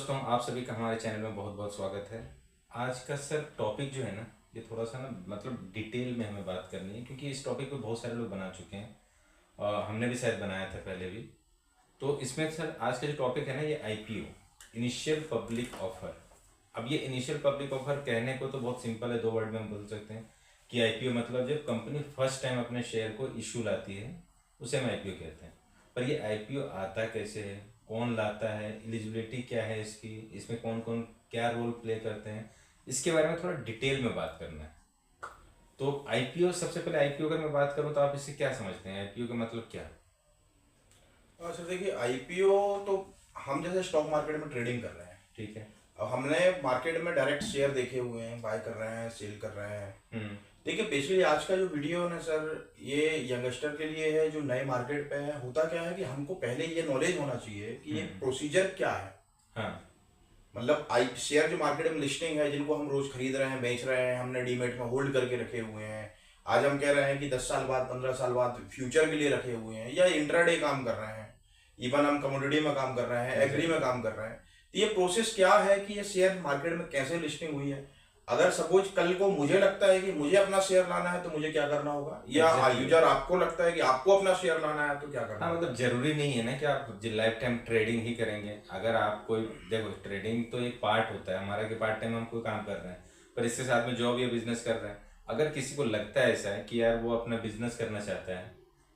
दोस्तों, आप सभी का हमारे चैनल में बहुत बहुत स्वागत है। आज का सर टॉपिक जो है ना, ये थोड़ा सा ना मतलब डिटेल में हमें बात करनी है, क्योंकि इस टॉपिक पे बहुत सारे लोग बना चुके हैं और हमने भी शायद बनाया था पहले भी। तो इसमें सर आज का जो टॉपिक है ना, ये आईपीओ, इनिशियल पब्लिक ऑफर। अब ये इनिशियल पब्लिक ऑफर कहने को तो बहुत सिंपल है, 2 वर्ड में हम बोल सकते हैं कि आईपीओ मतलब जब कंपनी फर्स्ट टाइम अपने शेयर को इशू लाती है, उसे हम आईपीओ कहते हैं। पर ये आईपीओ आता कैसे है, कौन लाता है, एलिजिबिलिटी क्या है इसकी, इसमें कौन कौन क्या रोल प्ले करते हैं, इसके बारे में थोड़ा डिटेल में बात करना है। तो आईपीओ, सबसे पहले आईपीओ अगर मैं बात करूं तो आप इससे क्या समझते हैं, आईपीओ का मतलब क्या है? सर देखिए, आईपीओ तो हम जैसे स्टॉक मार्केट में ट्रेडिंग कर रहे हैं। ठीक है। अब हमने मार्केट में डायरेक्ट शेयर देखे हुए हैं, बाय कर रहे हैं, सेल कर रहे हैं। देखिए, बेसिकली आज का जो वीडियो है ना सर, ये यंगस्टर के लिए है जो नए मार्केट पे है। होता क्या है कि हमको पहले ये नॉलेज होना चाहिए कि ये प्रोसीजर क्या है। हाँ। मतलब आई शेयर जो मार्केट में लिस्टिंग है, जिनको हम रोज खरीद रहे हैं, बेच रहे हैं, हमने डीमेट में होल्ड करके रखे हुए हैं। आज हम कह रहे हैं कि 10 साल बाद, 15 साल बाद फ्यूचर के लिए रखे हुए हैं, या इंट्राडे काम कर रहे हैं, इवन हम कमोडिटी में काम कर रहे हैं, एग्री में काम कर रहे हैं। तो ये प्रोसेस क्या है कि ये शेयर मार्केट में कैसे लिस्टिंग हुई है। अगर सपोज कल को मुझे लगता है कि मुझे अपना शेयर लाना है तो मुझे क्या करना होगा, या यूजर आपको लगता है कि आपको अपना शेयर लाना है तो क्या करना हाँ, होगा। मतलब जरूरी नहीं है ना कि आप लाइफ टाइम ट्रेडिंग ही करेंगे। अगर आप कोई, देखो ट्रेडिंग तो एक पार्ट होता है हमारा कि पार्ट टाइम हम कोई काम कर रहे हैं, पर इसके साथ में जॉब या बिजनेस कर रहे हैं। अगर किसी को लगता है ऐसा है कि यार वो अपना बिजनेस करना चाहता है,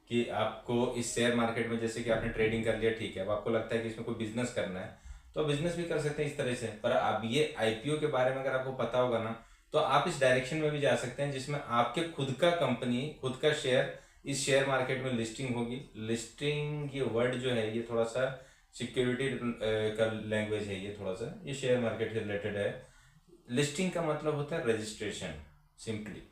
कि आपको इस शेयर मार्केट में, जैसे कि आपने ट्रेडिंग कर लिया, ठीक है, अब आपको लगता है कि इसमें कोई बिजनेस करना है, तो बिजनेस भी कर सकते हैं इस तरह से। पर अब ये आईपीओ के बारे में अगर आपको पता होगा ना, तो आप इस डायरेक्शन में भी जा सकते हैं जिसमें आपके खुद का कंपनी, खुद का शेयर इस शेयर मार्केट में लिस्टिंग होगी। लिस्टिंग ये वर्ड जो है, ये थोड़ा सा सिक्योरिटी का लैंग्वेज है, ये थोड़ा सा ये शेयर मार्केट से रिलेटेड है। लिस्टिंग का मतलब होता है रजिस्ट्रेशन, सिंपली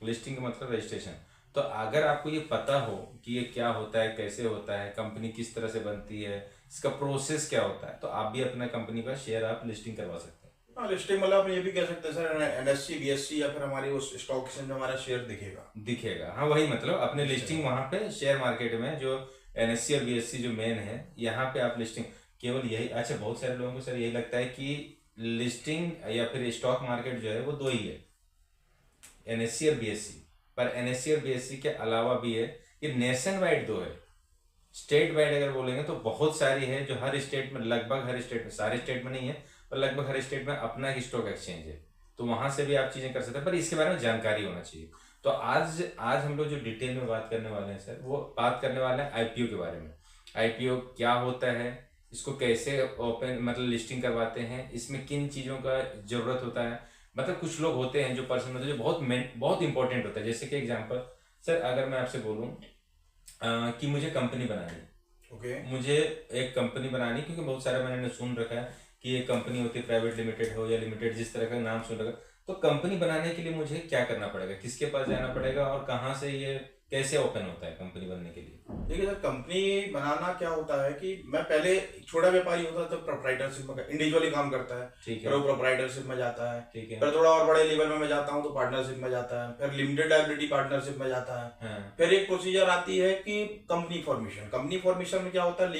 लिस्टिंग का मतलब रजिस्ट्रेशन। तो अगर आपको ये पता हो कि ये क्या होता है, कैसे होता है, कंपनी किस तरह से बनती है, इसका प्रोसेस क्या होता है, तो आप भी अपना कंपनी का शेयर आप लिस्टिंग करवा सकते हैं। हाँ, लिस्टिंग मतलब आप ये भी कह सकते हैं सर, एनएससी, बीएससी या फिर हमारी उस स्टॉक एक्सचेंज में हमारा शेयर दिखेगा। हाँ, वही मतलब अपने लिस्टिंग वहां पे शेयर मार्केट में, जो एनएससी और बीएससी जो मेन है, यहाँ पे आप लिस्टिंग केवल यही। अच्छा, बहुत सारे लोगों को सर यही लगता है कि लिस्टिंग या फिर स्टॉक मार्केट जो है वो दो ही है, एनएससी और बीएससी। पर एनएससी और बीएससी के अलावा भी है, ये नेशन वाइड दो है। स्टेट वाइड अगर बोलेंगे तो बहुत सारी है, जो हर स्टेट में, लगभग हर स्टेट में, सारे स्टेट में नहीं है पर लगभग हर स्टेट में अपना ही स्टॉक एक्सचेंज है। तो वहां से भी आप चीजें कर सकते हैं, पर इसके बारे में जानकारी होना चाहिए। तो आज आज हम लोग जो डिटेल में बात करने वाले हैं सर, वो बात करने वाले हैं आईपीओ के बारे में। आईपीओ क्या होता है, इसको कैसे ओपन मतलब लिस्टिंग करवाते हैं, इसमें किन चीज़ों का जरूरत होता है। मतलब कुछ लोग होते हैं जो पर्सन होते हैं जो बहुत इंपॉर्टेंट होता है। जैसे कि एग्जांपल सर, अगर मैं आपसे बोलूँ कि मुझे कंपनी बनानी, मुझे एक कंपनी बनानी, क्योंकि बहुत सारे मैंने सुन रखा है कि ये कंपनी होती है, प्राइवेट लिमिटेड हो या लिमिटेड, जिस तरह का नाम सुन रखा। तो कंपनी बनाने के लिए मुझे क्या करना पड़ेगा, किसके पास जाना पड़ेगा, और कहाँ से ये कैसे ओपन होता है कंपनी बनने के लिए? देखिए सर, कंपनी बनाना क्या होता है कि मैं पहले छोटा व्यापारी होता था तो प्रोप्राइटरशिप में इंडिविजुअली काम करता है, ठीक फिर है, वो प्रोप्राइटरशिप में जाता है, ठीक है, फिर थोड़ा और बड़े लेवल में मैं जाता हूँ तो पार्टनरशिप में जाता है, फिर लिमिटेड लायबिलिटी पार्टनरशिप में जाता है। हाँ, फिर एक प्रोसीजर आती है कि कंपनी फॉर्मेशन। कंपनी फॉर्मेशन में क्या होता है,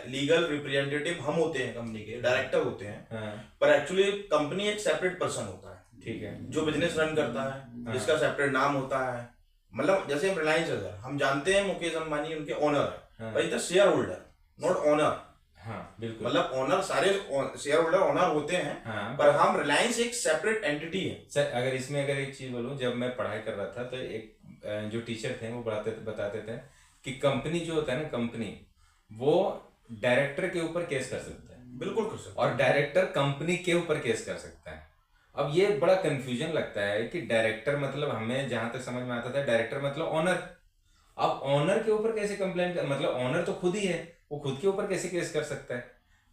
लीगल रिप्रेजेंटेटिव हम होते हैं, कंपनी के डायरेक्टर होते हैं, हाँ, पर एक्चुअली कंपनी एक सेपरेट पर्सन होता है, ठीक है, जो बिजनेस रन करता है, हाँ, जिसका सेपरेट नाम होता है। मतलब जैसे हम रिलायंस है सर, हम जानते हैं मुकेश अंबानी उनके ओनर है, हाँ, पर इधर शेयर होल्डर, नॉट ओनर। हाँ, बिल्कुल, मतलब ओनर सारे शेयर होल्डर ओनर होते हैं, हाँ। पर हम रिलायंस एक सेपरेट एंटिटी है। सर अगर इसमें अगर एक चीज बोलूँ, जब मैं पढ़ाई कर रहा था तो एक जो टीचर थे वो बताते थे कि कंपनी जो होता है ना, कंपनी वो डायरेक्टर के ऊपर केस कर सकता है, बिल्कुल कर सकते और डायरेक्टर कंपनी के ऊपर केस कर सकता है। अब ये बड़ा कंफ्यूजन लगता है कि डायरेक्टर मतलब, हमें जहां तक समझ में आता था डायरेक्टर मतलब ओनर। अब ओनर के ऊपर कैसे कंप्लेंट कर, मतलब ओनर तो खुद ही है, वो खुद के ऊपर कैसे केस कर सकता है?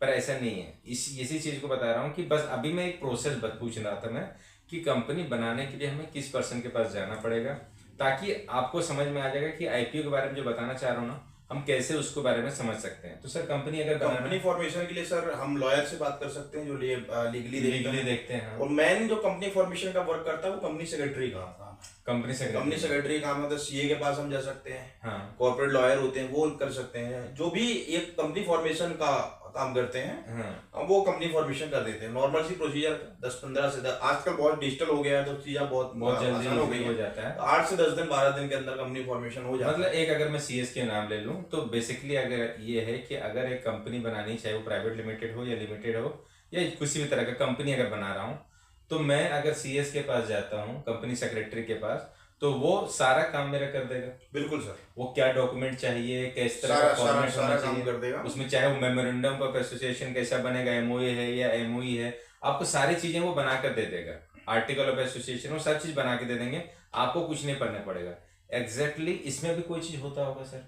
पर ऐसा नहीं है। इसी चीज को बता रहा हूँ कि बस अभी मैं एक प्रोसेस पूछ रहा था मैं, कि कंपनी बनाने के लिए हमें किस पर्सन के पास जाना पड़ेगा, ताकि आपको समझ में आ जाएगा कि आईपीओ के बारे में जो बताना चाह रहा हूँ ना, हम कैसे उसको बारे में समझ सकते हैं। तो सर कंपनी अगर कंपनी फॉर्मेशन के लिए सर हम लॉयर से बात कर सकते हैं, जो लीगली देखते हैं। और मेन जो कंपनी फॉर्मेशन का वर्क करता है वो कंपनी सेक्रेटरी का काम है। कंपनी सेक्रेटरी काम है, तो सीए के पास हम जा सकते हैं, हाँ, कॉर्पोरेट लॉयर होते हैं वो कर सकते हैं। जो भी एक कंपनी फॉर्मेशन का काम करते हैं, हाँ वो कंपनी फॉर्मेशन कर देते हैं। नॉर्मल सी प्रोसीजर 10-15 से 10, आजकल बहुत डिजिटल हो गया है तो चीजें बहुत बहुत आसान जल्दी हो गई हो है। जाता है। 8 से 10 दिन 12 दिन के अंदर कंपनी फॉर्मेशन हो जाता मतलब एक अगर मैं सीएस के नाम ले लूं तो बेसिकली अगर ये है कि अगर एक कंपनी बनानी, चाहे वो प्राइवेट लिमिटेड हो या लिमिटेड हो या किसी भी तरह का कंपनी अगर बना रहा हूं, तो मैं अगर सीएस के पास जाता हूं, कंपनी सेक्रेटरी के पास, तो वो सारा काम मेरा कर देगा। बिल्कुल सर, वो क्या डॉक्यूमेंट चाहिए, किस तरह सारा का सारा फॉर्मेट सारा होना काम चाहिए कर देगा। उसमें, चाहे वो मेमोरेंडम ऑफ एसोसिएशन कैसा बनेगा, एमओए है या एमओई है, आपको सारी चीजें वो बना कर दे देगा। आर्टिकल ऑफ एसोसिएशन वो सब चीज बना के दे देंगे, आपको कुछ नहीं पढ़ना पड़ेगा। एग्जैक्टली इसमें भी कोई चीज होता होगा सर,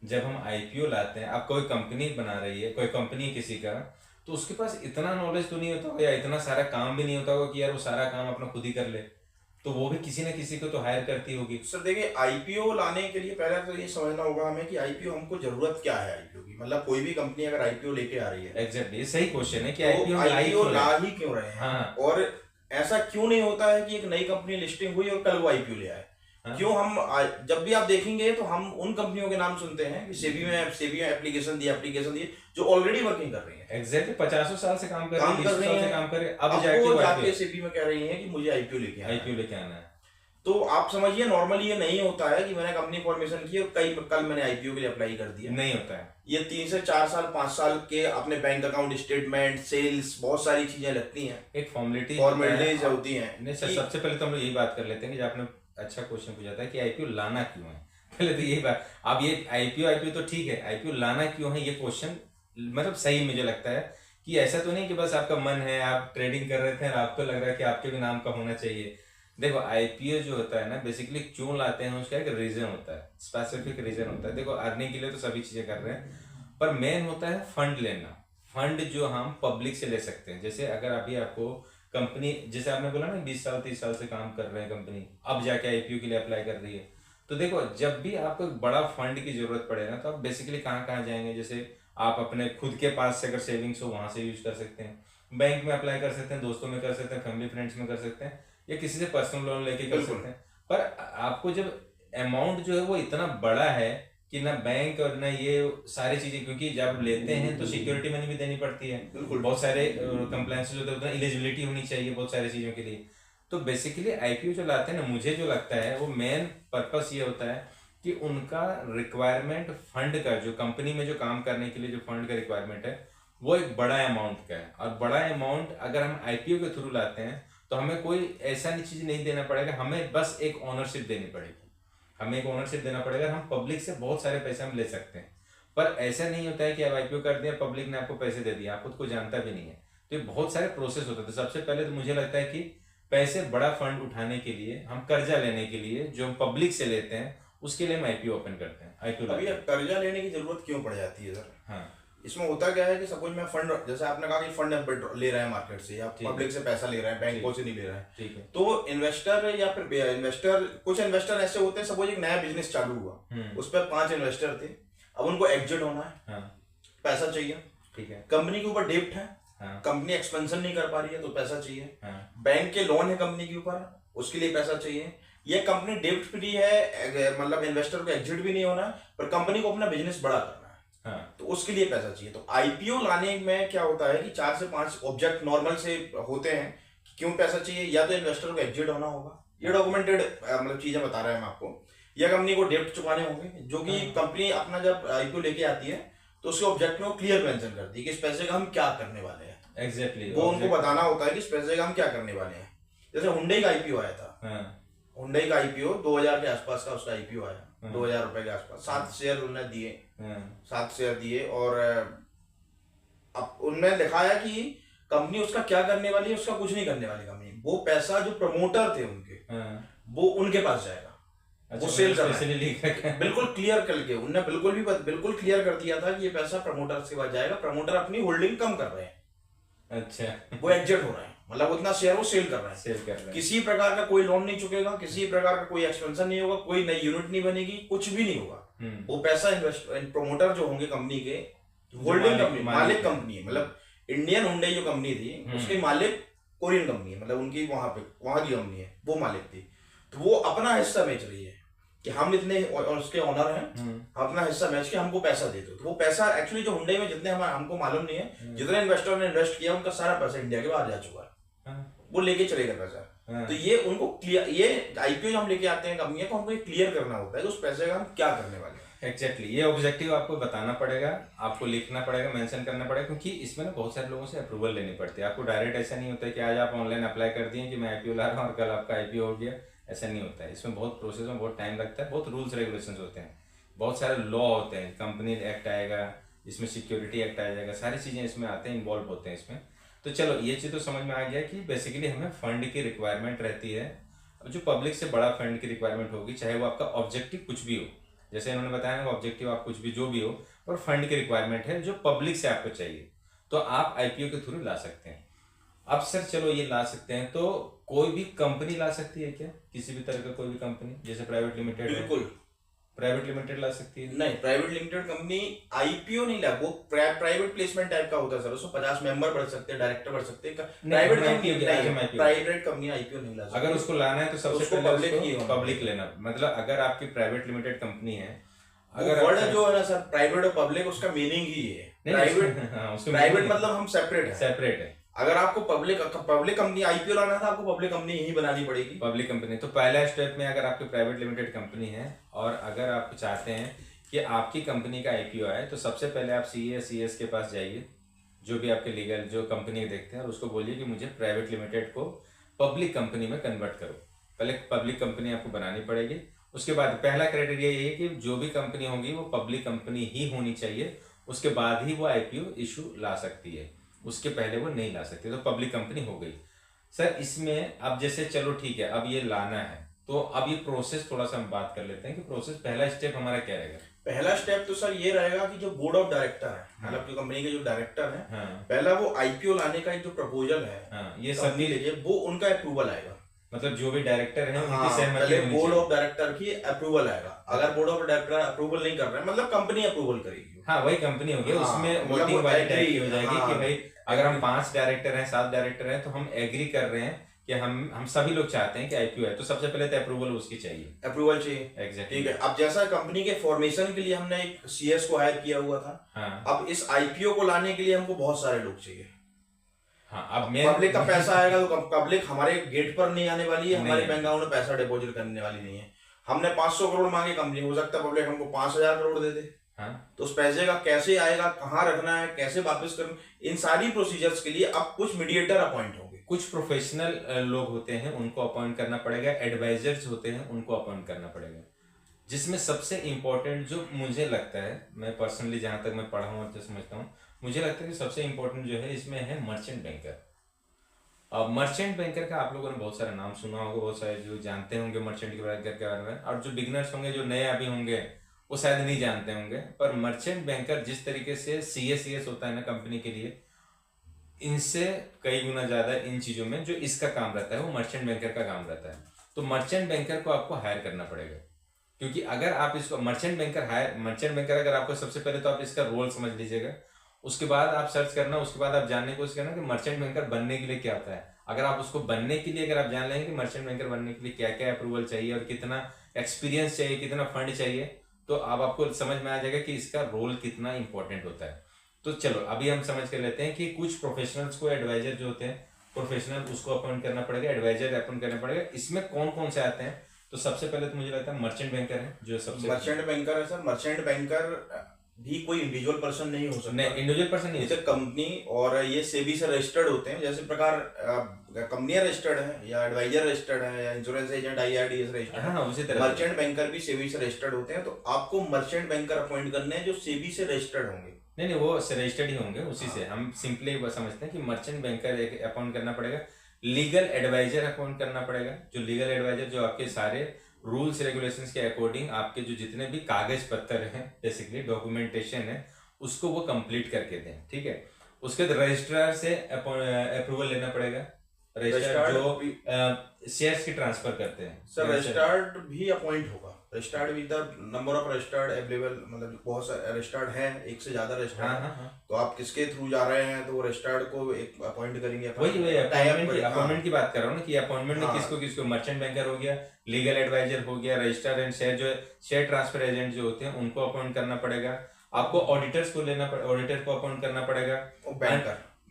जब हम आईपीओ लाते हैं, अब कोई कंपनी बना रही है, कोई कंपनी है किसी का, तो उसके पास इतना नॉलेज तो नहीं होता होगा या इतना सारा काम भी नहीं होता होगा कि यार वो सारा काम अपना खुद ही कर ले, तो वो भी किसी ना किसी को तो हायर करती होगी। सर देखिए, आईपीओ लाने के लिए पहले तो ये समझना होगा हमें कि आईपीओ हमको जरूरत क्या है आईपीओ की। मतलब कोई भी कंपनी अगर आईपीओ लेके आ रही है, एग्जैक्टली सही क्वेश्चन है कि तो आईपीओ ला ला ही क्यों रहे हैं। हाँ और ऐसा क्यों नहीं होता है कि एक नई कंपनी लिस्टिंग हुई और कल वो आईपीओ ले आए। हाँ। क्यों हम जब भी आप देखेंगे तो हम उन कंपनियों के नाम सुनते हैं कि सेबी में एप्लीकेशन दी जो ऑलरेडी वर्किंग कर रही है, एग्जैक्टली 50 साल से काम कर रही है, 20 साल से काम कर रही है, अब अब जाके वो वो जाके सेबी में कह रही है कि मुझे आईपीओ लेके आना है। तो आप समझिए, नॉर्मली ये नहीं होता है कि मैंने कंपनी फॉर्मेशन की और कल मैंने आईपीओ के लिए अप्लाई कर दिया, नहीं होता है। ये 3 से 4 साल 5 साल के अपने बैंक अकाउंट स्टेटमेंट, सेल्स, बहुत सारी चीजें लगती हैं, एक फॉर्मेलिटीज होती हैं। नहीं सर, सबसे पहले तो हम लोग यही बात कर लेते हैं कि जो आपने अच्छा क्वेश्चन पूछा था कि आईपीओ लाना क्यों है। पहले तो यही बात, अब ये आईपीओ तो ठीक है, आईपीओ लाना क्यों है ये क्वेश्चन मतलब सही मुझे लगता है कि ऐसा तो नहीं कि बस आपका मन है, आप ट्रेडिंग कर रहे थे और आपको लग रहा है कि आपके भी नाम का होना चाहिए। देखो आईपीओ जो होता है ना, बेसिकली क्यों लाते हैं उसका एक रीजन होता है, स्पेसिफिक रीजन होता है। देखो अर्निंग के लिए तो सभी चीजें कर रहे हैं, पर मेन होता है फंड लेना, फंड जो हम पब्लिक से ले सकते हैं। जैसे अगर अभी आपको कंपनी, जैसे आपने बोला ना 20 साल 30 साल से काम कर रहे हैं कंपनी, अब जाके आईपीओ के लिए अप्लाई कर रही है, तो देखो जब भी आपको एक बड़ा फंड की जरूरत पड़े ना, तो आप बेसिकली कहाँ कहाँ जाएंगे। जैसे आप अपने खुद के पास से अगर सेविंग्स हो वहां से यूज कर सकते हैं, बैंक में अप्लाई कर सकते हैं, दोस्तों में कर सकते हैं, फैमिली फ्रेंड्स में कर सकते हैं, या किसी से पर्सनल लोन लेके कर सकते हैं। पर आपको जब अमाउंट जो है वो इतना बड़ा है कि ना बैंक और ना ये सारी चीजें, क्योंकि जब लेते हैं तो सिक्योरिटी मनी भी देनी पड़ती है, बहुत सारे कंप्लायंसेस होते हैं, एलिजिबिलिटी होनी चाहिए बहुत सारी चीजों के लिए। तो बेसिकली आईपीओ जो लाते हैं ना, मुझे जो लगता है वो मेन पर्पस ये होता है कि उनका रिक्वायरमेंट फंड का, जो कंपनी में जो काम करने के लिए जो फंड का रिक्वायरमेंट है वो एक बड़ा अमाउंट का है। और बड़ा अमाउंट अगर हम आईपीओ के थ्रू लाते हैं तो हमें कोई ऐसा चीज नहीं देना पड़ेगा, हमें बस एक ओनरशिप देनी पड़ेगी, हमें एक ओनरशिप देना पड़ेगा। हम पब्लिक से बहुत सारे पैसे हम ले सकते हैं, पर ऐसा नहीं होता है कि आप आईपीओ कर दिया, पब्लिक ने आपको पैसे दे दिए, आप खुद को जानता भी नहीं है। तो ये बहुत सारे प्रोसेस होते थे। सबसे पहले तो मुझे लगता है कि पैसे बड़ा फंड उठाने के लिए, हम कर्जा लेने के लिए जो हम पब्लिक से लेते हैं, उसके लिए हम आईपीओ ओपन करते हैं। आईपीओ अभी कर्जा लेने की जरूरत क्यों पड़ जाती है सर? हाँ, इसमें होता क्या है कि सपोज मैं फंड, जैसे आपने कहा कि फंड ले रहे हैं मार्केट से या पब्लिक से पैसा ले रहे हैं, बैंकों से नहीं ले रहे हैं, ठीक है। तो इन्वेस्टर या फिर इन्वेस्टर, कुछ इन्वेस्टर ऐसे होते हैं, सपोज एक नया बिजनेस चालू हुआ, उस पर 5 इन्वेस्टर थे, अब उनको एग्जिट होना है, हाँ, पैसा चाहिए, ठीक है, कंपनी के ऊपर डेब्ट है, हाँ, कंपनी एक्सपेंशन नहीं कर पा रही है तो पैसा चाहिए, हाँ, बैंक के लोन है कंपनी के ऊपर, उसके लिए पैसा चाहिए, ये कंपनी डेब्ट फ्री है, मतलब इन्वेस्टर को एग्जिट भी नहीं होना पर कंपनी को अपना बिजनेस बड़ा करना है, हाँ, तो उसके लिए पैसा चाहिए। तो आईपीओ लाने में क्या होता है कि 4 से 5 ऑब्जेक्ट नॉर्मल से होते हैं कि क्यों पैसा चाहिए। या तो इन्वेस्टर को एग्जिट होना होगा, ये डॉक्यूमेंटेड मतलब चीजें बता रहे हैं हम आपको, या कंपनी को डेब्ट चुकाने होंगे, जो कि कंपनी अपना जब आईपीओ लेके आती है तो उसके ऑब्जेक्ट में वो क्लियर मेंशन करती है कि इस पैसे का हम क्या करने वाले हैं। एग्जैक्टली, वो उनको बताना होता है कि इस पैसे का हम क्या करने वाले हैं। जैसे हुंडई का आईपीओ आया था, हुंडई का आईपीओ 2000 के आसपास का उसका आईपीओ आया, 2000 रुपए के आसपास, 7 शेयर उन्होंने दिए, 7 शेयर दिए, और अब उनमें दिखाया कि कंपनी उसका क्या करने वाली है, उसका कुछ नहीं करने वाली कंपनी। वो पैसा जो प्रमोटर थे उनके, वो उनके पास जाएगा, वो सेल करना है, बिल्कुल क्लियर करके उन्होंने बिल्कुल क्लियर कर दिया था कि ये पैसा प्रमोटर के पास जाएगा, प्रमोटर अपनी होल्डिंग कम कर रहे हैं, अच्छा, वो एग्जिट हो रहे हैं, मतलब उतना शेयर वो सेल कर रहे हैं, किसी प्रकार का कोई लोन नहीं चुकेगा, किसी प्रकार का कोई एक्सपेंशन नहीं होगा, कोई नई यूनिट नहीं बनेगी, कुछ भी नहीं होगा। वो पैसा प्रमोटर जो होंगे कंपनी के, होल्डिंग कंपनी, मालिक कंपनी है, मतलब इंडियन हुंडई जो कंपनी थी उसके मालिक कोरियन कंपनी है, मतलब उनकी वहां की कंपनी है, वो मालिक थी, तो वो अपना हिस्सा बेच रही है। कि हम इतने और उसके ऑनर हैं, हम अपना हिस्सा बेच के हमको पैसा दे दो। तो वो पैसा एक्चुअली जो हुंडई में जितने हमको मालूम नहीं है, जितने इन्वेस्टर ने इन्वेस्ट किया उनका सारा पैसा इंडिया के बाहर जा चुका है, वो लेके चले गए पैसा। तो ये उनको क्लियर, ये आईपीओ जो हम लेके आते हैं कंपनियां को, हमको ये क्लियर करना होता है कि उस पैसे का हम क्या करने वाले हैं। एग्जैक्टली ये ऑब्जेक्टिव आपको बताना पड़ेगा, आपको लिखना पड़ेगा, मेंशन करना पड़ेगा, क्योंकि इसमें ना बहुत सारे लोगों से अप्रूवल लेनी पड़ती है। आपको डायरेक्ट ऐसा नहीं होता है कि आज आप ऑनलाइन अप्लाई कर दिए कि मैं आईपीओ ला रहा हूँ और कल आपका आईपीओ हो गया, ऐसा नहीं होता है। इसमें बहुत प्रोसेस में बहुत टाइम लगता है, बहुत रूल्स रेगुलेशंस होते हैं, बहुत सारे लॉ होते हैं, कंपनी एक्ट आएगा, इसमें सिक्योरिटी एक्ट आ जाएगा, सारी चीज़ें इसमें आते हैं, इन्वॉल्व होते हैं इसमें। तो चलो ये चीज़ तो समझ में आ गया कि बेसिकली हमें फंड की रिक्वायरमेंट रहती है। अब जो पब्लिक से बड़ा फंड की रिक्वायरमेंट होगी, चाहे वो आपका ऑब्जेक्टिव कुछ भी हो, जैसे इन्होंने बताया ना ऑब्जेक्टिव आप कुछ भी जो भी हो, पर फंड की रिक्वायरमेंट है जो पब्लिक से आपको चाहिए, तो आप आईपीओ के थ्रू ला सकते हैं। अब सर चलो ये ला सकते हैं, तो कोई भी कंपनी ला सकती है क्या? किसी भी तरह का कोई भी कंपनी, जैसे प्राइवेट लिमिटेड है, बिल्कुल प्राइवेट लिमिटेड ला सकती है? नहीं, प्राइवेट लिमिटेड कंपनी आईपीओ नहीं ला, वो प्राइवेट प्लेसमेंट टाइप का होता है सर। उसमें 50 मेंबर बढ़ सकते हैं, डायरेक्टर बढ़ सकते हैं। Private company, private company IPO नहीं ला सकती। अगर उसको लाना है तो सबसे पहले पब्लिक लेना, मतलब अगर आपकी प्राइवेट लिमिटेड कंपनी है, अगर वर्ड जो है ना सर, प्राइवेट और पब्लिक, उसका मीनिंग ही है प्राइवेट मतलब हम सेपरेट है। अगर आपको पब्लिक कंपनी आईपीओ लाना था, आपको पब्लिक कंपनी ही बनानी पड़ेगी, पब्लिक कंपनी। तो पहला स्टेप में अगर आपकी प्राइवेट लिमिटेड कंपनी है और अगर आप चाहते हैं कि आपकी कंपनी का आईपीओ आए, तो सबसे पहले आप सीएस के पास जाइए, जो भी आपके लीगल जो कंपनी देखते हैं, और उसको बोलिए कि मुझे प्राइवेट लिमिटेड को पब्लिक कंपनी में कन्वर्ट करो। पहले पब्लिक कंपनी आपको बनानी पड़ेगी। उसके बाद पहला क्राइटेरिया ये है कि जो भी कंपनी होगी वो पब्लिक कंपनी ही होनी चाहिए, उसके बाद ही वो आईपीओ इशू ला सकती है, उसके पहले वो नहीं ला सकती। तो पब्लिक कंपनी हो गई। सर इसमें अब जैसे चलो ठीक है, अब ये लाना है, तो अब ये प्रोसेस थोड़ा सा हम बात कर लेते हैं कि प्रोसेस पहला स्टेप हमारा क्या रहेगा। पहला स्टेप तो सर ये रहेगा कि जो बोर्ड ऑफ डायरेक्टर है, मतलब जो कंपनी के जो डायरेक्टर है, पहला वो आईपीओ लाने का एक जो प्रपोजल है, ये सभी लीजिए, वो उनका अप्रूवल आएगा। मतलब जो भी डायरेक्टर है उनकी सहमति होनी बोर्ड ऑफ डायरेक्टर की अप्रूवल आएगा। अगर बोर्ड ऑफ डायरेक्टर अप्रूवल नहीं कर रहा है, मतलब कंपनी अप्रूवल करेगी। हाँ वही कंपनी होगी, उसमें वोटिंग वाली टाइप की हो जाएगी कि भाई अगर हम 5 डायरेक्टर हैं, 7 डायरेक्टर हैं, तो हम एग्री कर रहे हैं कि हम सभी लोग चाहते हैं कि आईपीओ है, तो सबसे पहले तो अप्रूवल उसकी चाहिए, अप्रूवल चाहिए। एग्जैक्टली ठीक है। अब जैसा कंपनी के फॉर्मेशन के लिए हमने एक सीएस को हायर किया हुआ था, अब इस आईपीओ को लाने के लिए हमको बहुत सारे लोग चाहिए। हाँ, अब पब्लिक का पैसा आएगा तो पब्लिक हमारे गेट पर नहीं आने वाली है, हमारे बैंक अकाउंट में पैसा डिपॉजिट करने वाली नहीं है। हमने 500 करोड़ मांगे, कंपनी हो सकता है पब्लिक हमको 5000 करोड़ दे दे। तो उस पैसे का कैसे आएगा, कहाँ रखना है, कैसे वापस करना, इन सारी प्रोसीजर्स के लिए अब कुछ मीडिएटर अपॉइंट होंगे। कुछ प्रोफेशनल लोग होते हैं उनको अपॉइंट करना पड़ेगा, एडवाइजर्स होते हैं उनको अपॉइंट करना पड़ेगा। जिसमें सबसे इंपॉर्टेंट जो मुझे लगता है, मैं पर्सनली जहां तक मैं पढ़ा हूँ और जो समझता हूँ, मुझे लगता है कि सबसे इंपॉर्टेंट जो है इसमें है मर्चेंट बैंकर। अब मर्चेंट बैंकर का आप लोगों ने बहुत सारा नाम सुना होगा, बहुत सारे जो जानते होंगे मर्चेंट बैंकर के बारे में, और जो बिगनर्स होंगे, जो नए अभी होंगे, वो शायद नहीं जानते होंगे। पर मर्चेंट बैंकर जिस तरीके से सीएस होता है ना कंपनी के लिए, इनसे कई गुना ज्यादा इन चीजों में जो इसका काम रहता है वो मर्चेंट बैंकर का काम रहता है। तो मर्चेंट बैंकर को आपको हायर करना पड़ेगा, क्योंकि अगर आप इसको मर्चेंट बैंकर अगर आपको, सबसे पहले तो आप इसका रोल समझ लीजिएगा, उसके बाद आप सर्च करना, उसके बाद आप जानने की कोशिश करना कि मर्चेंट बैंकर बनने के लिए क्या होता है। अगर आप उसको बनने के लिए, अगर आप जान लेंगे कि मर्चेंट बैंकर बनने के लिए क्या क्या अप्रूवल चाहिए और कितना एक्सपीरियंस चाहिए, कितना फंड चाहिए, तो अब आपको समझ में आ जाएगा कि इसका रोल कितना इंपॉर्टेंट होता है। तो चलो अभी हम समझ कर लेते हैं कि कुछ प्रोफेशनल्स को, एडवाइजर जो होते हैं प्रोफेशनल, उसको अपॉइंट करना पड़ेगा, एडवाइजर अपॉइंट करना पड़ेगा। इसमें कौन कौन से आते हैं? तो सबसे पहले तो मुझे लगता है मर्चेंट बैंकर है जो सबसे मर्चेंट बैंकर है सर। मर्चेंट बैंकर भी कोई इंडिविजुअल पर्सन नहीं हो सकता। नहीं, इंडिविजुअल पर्सन नहीं, जैसे कंपनी और ये सेबी से रजिस्टर्ड होते हैं, जैसे प्रकार कंपनियां रजिस्टर्ड है या एडवाइजर रजिस्टर्ड है या इंश्योरेंस एजेंट IRDAI रजिस्टर्ड है, उसी तरह मर्चेंट बैंकर भी सेबी से रजिस्टर्ड होते हैं। तो आपको मर्चेंट बैंकर अपॉइंट करने हैं जो सेबी से रजिस्टर्ड होंगे। नहीं, वो रजिस्टर्ड ही होंगे, उसी से हम सिंपली समझते हैं कि मर्चेंट बैंकर एक अपॉइंट करना पड़ेगा। लीगल एडवाइजर अपॉइंट करना पड़ेगा, जो लीगल एडवाइजर जो आपके सारे रूल्स रेगुलेशंस के अकॉर्डिंग आपके जो जितने भी कागज पत्र हैं, बेसिकली डॉक्यूमेंटेशन है, उसको वो कंप्लीट करके दें। ठीक है। उसके बाद रजिस्ट्रार से अप्रूवल लेना पड़ेगा। रजिस्ट्रार जो शेयर्स की ट्रांसफर करते हैं। सर रजिस्ट्रार्ड भी अपॉइंट होगा, registered with the number of registered available, मतलब बहुत सारे रजिस्ट्रार्ड हैं, एक से ज्यादा रजिस्ट्रार्ड। हाँ हाँ हाँ। तो आप किसके थ्रू जा रहे हैं तो वो रजिस्ट्रार्ड को एक अपॉइंट करेंगे। वही अपॉइंटमेंट की बात कर रहा हूँ ना कि अपॉइंटमेंट में किसको किसको, मर्चेंट बैंकर हो गया, लीगल एडवाइजर हो गया, रजिस्ट्रार एंड शेयर जो शेयर ट्रांसफर एजेंट जो होते हैं उनको अपॉइंट करना पड़ेगा आपको, ऑडिटर्स को ऑडिटर को अपॉइंट करना पड़ेगा,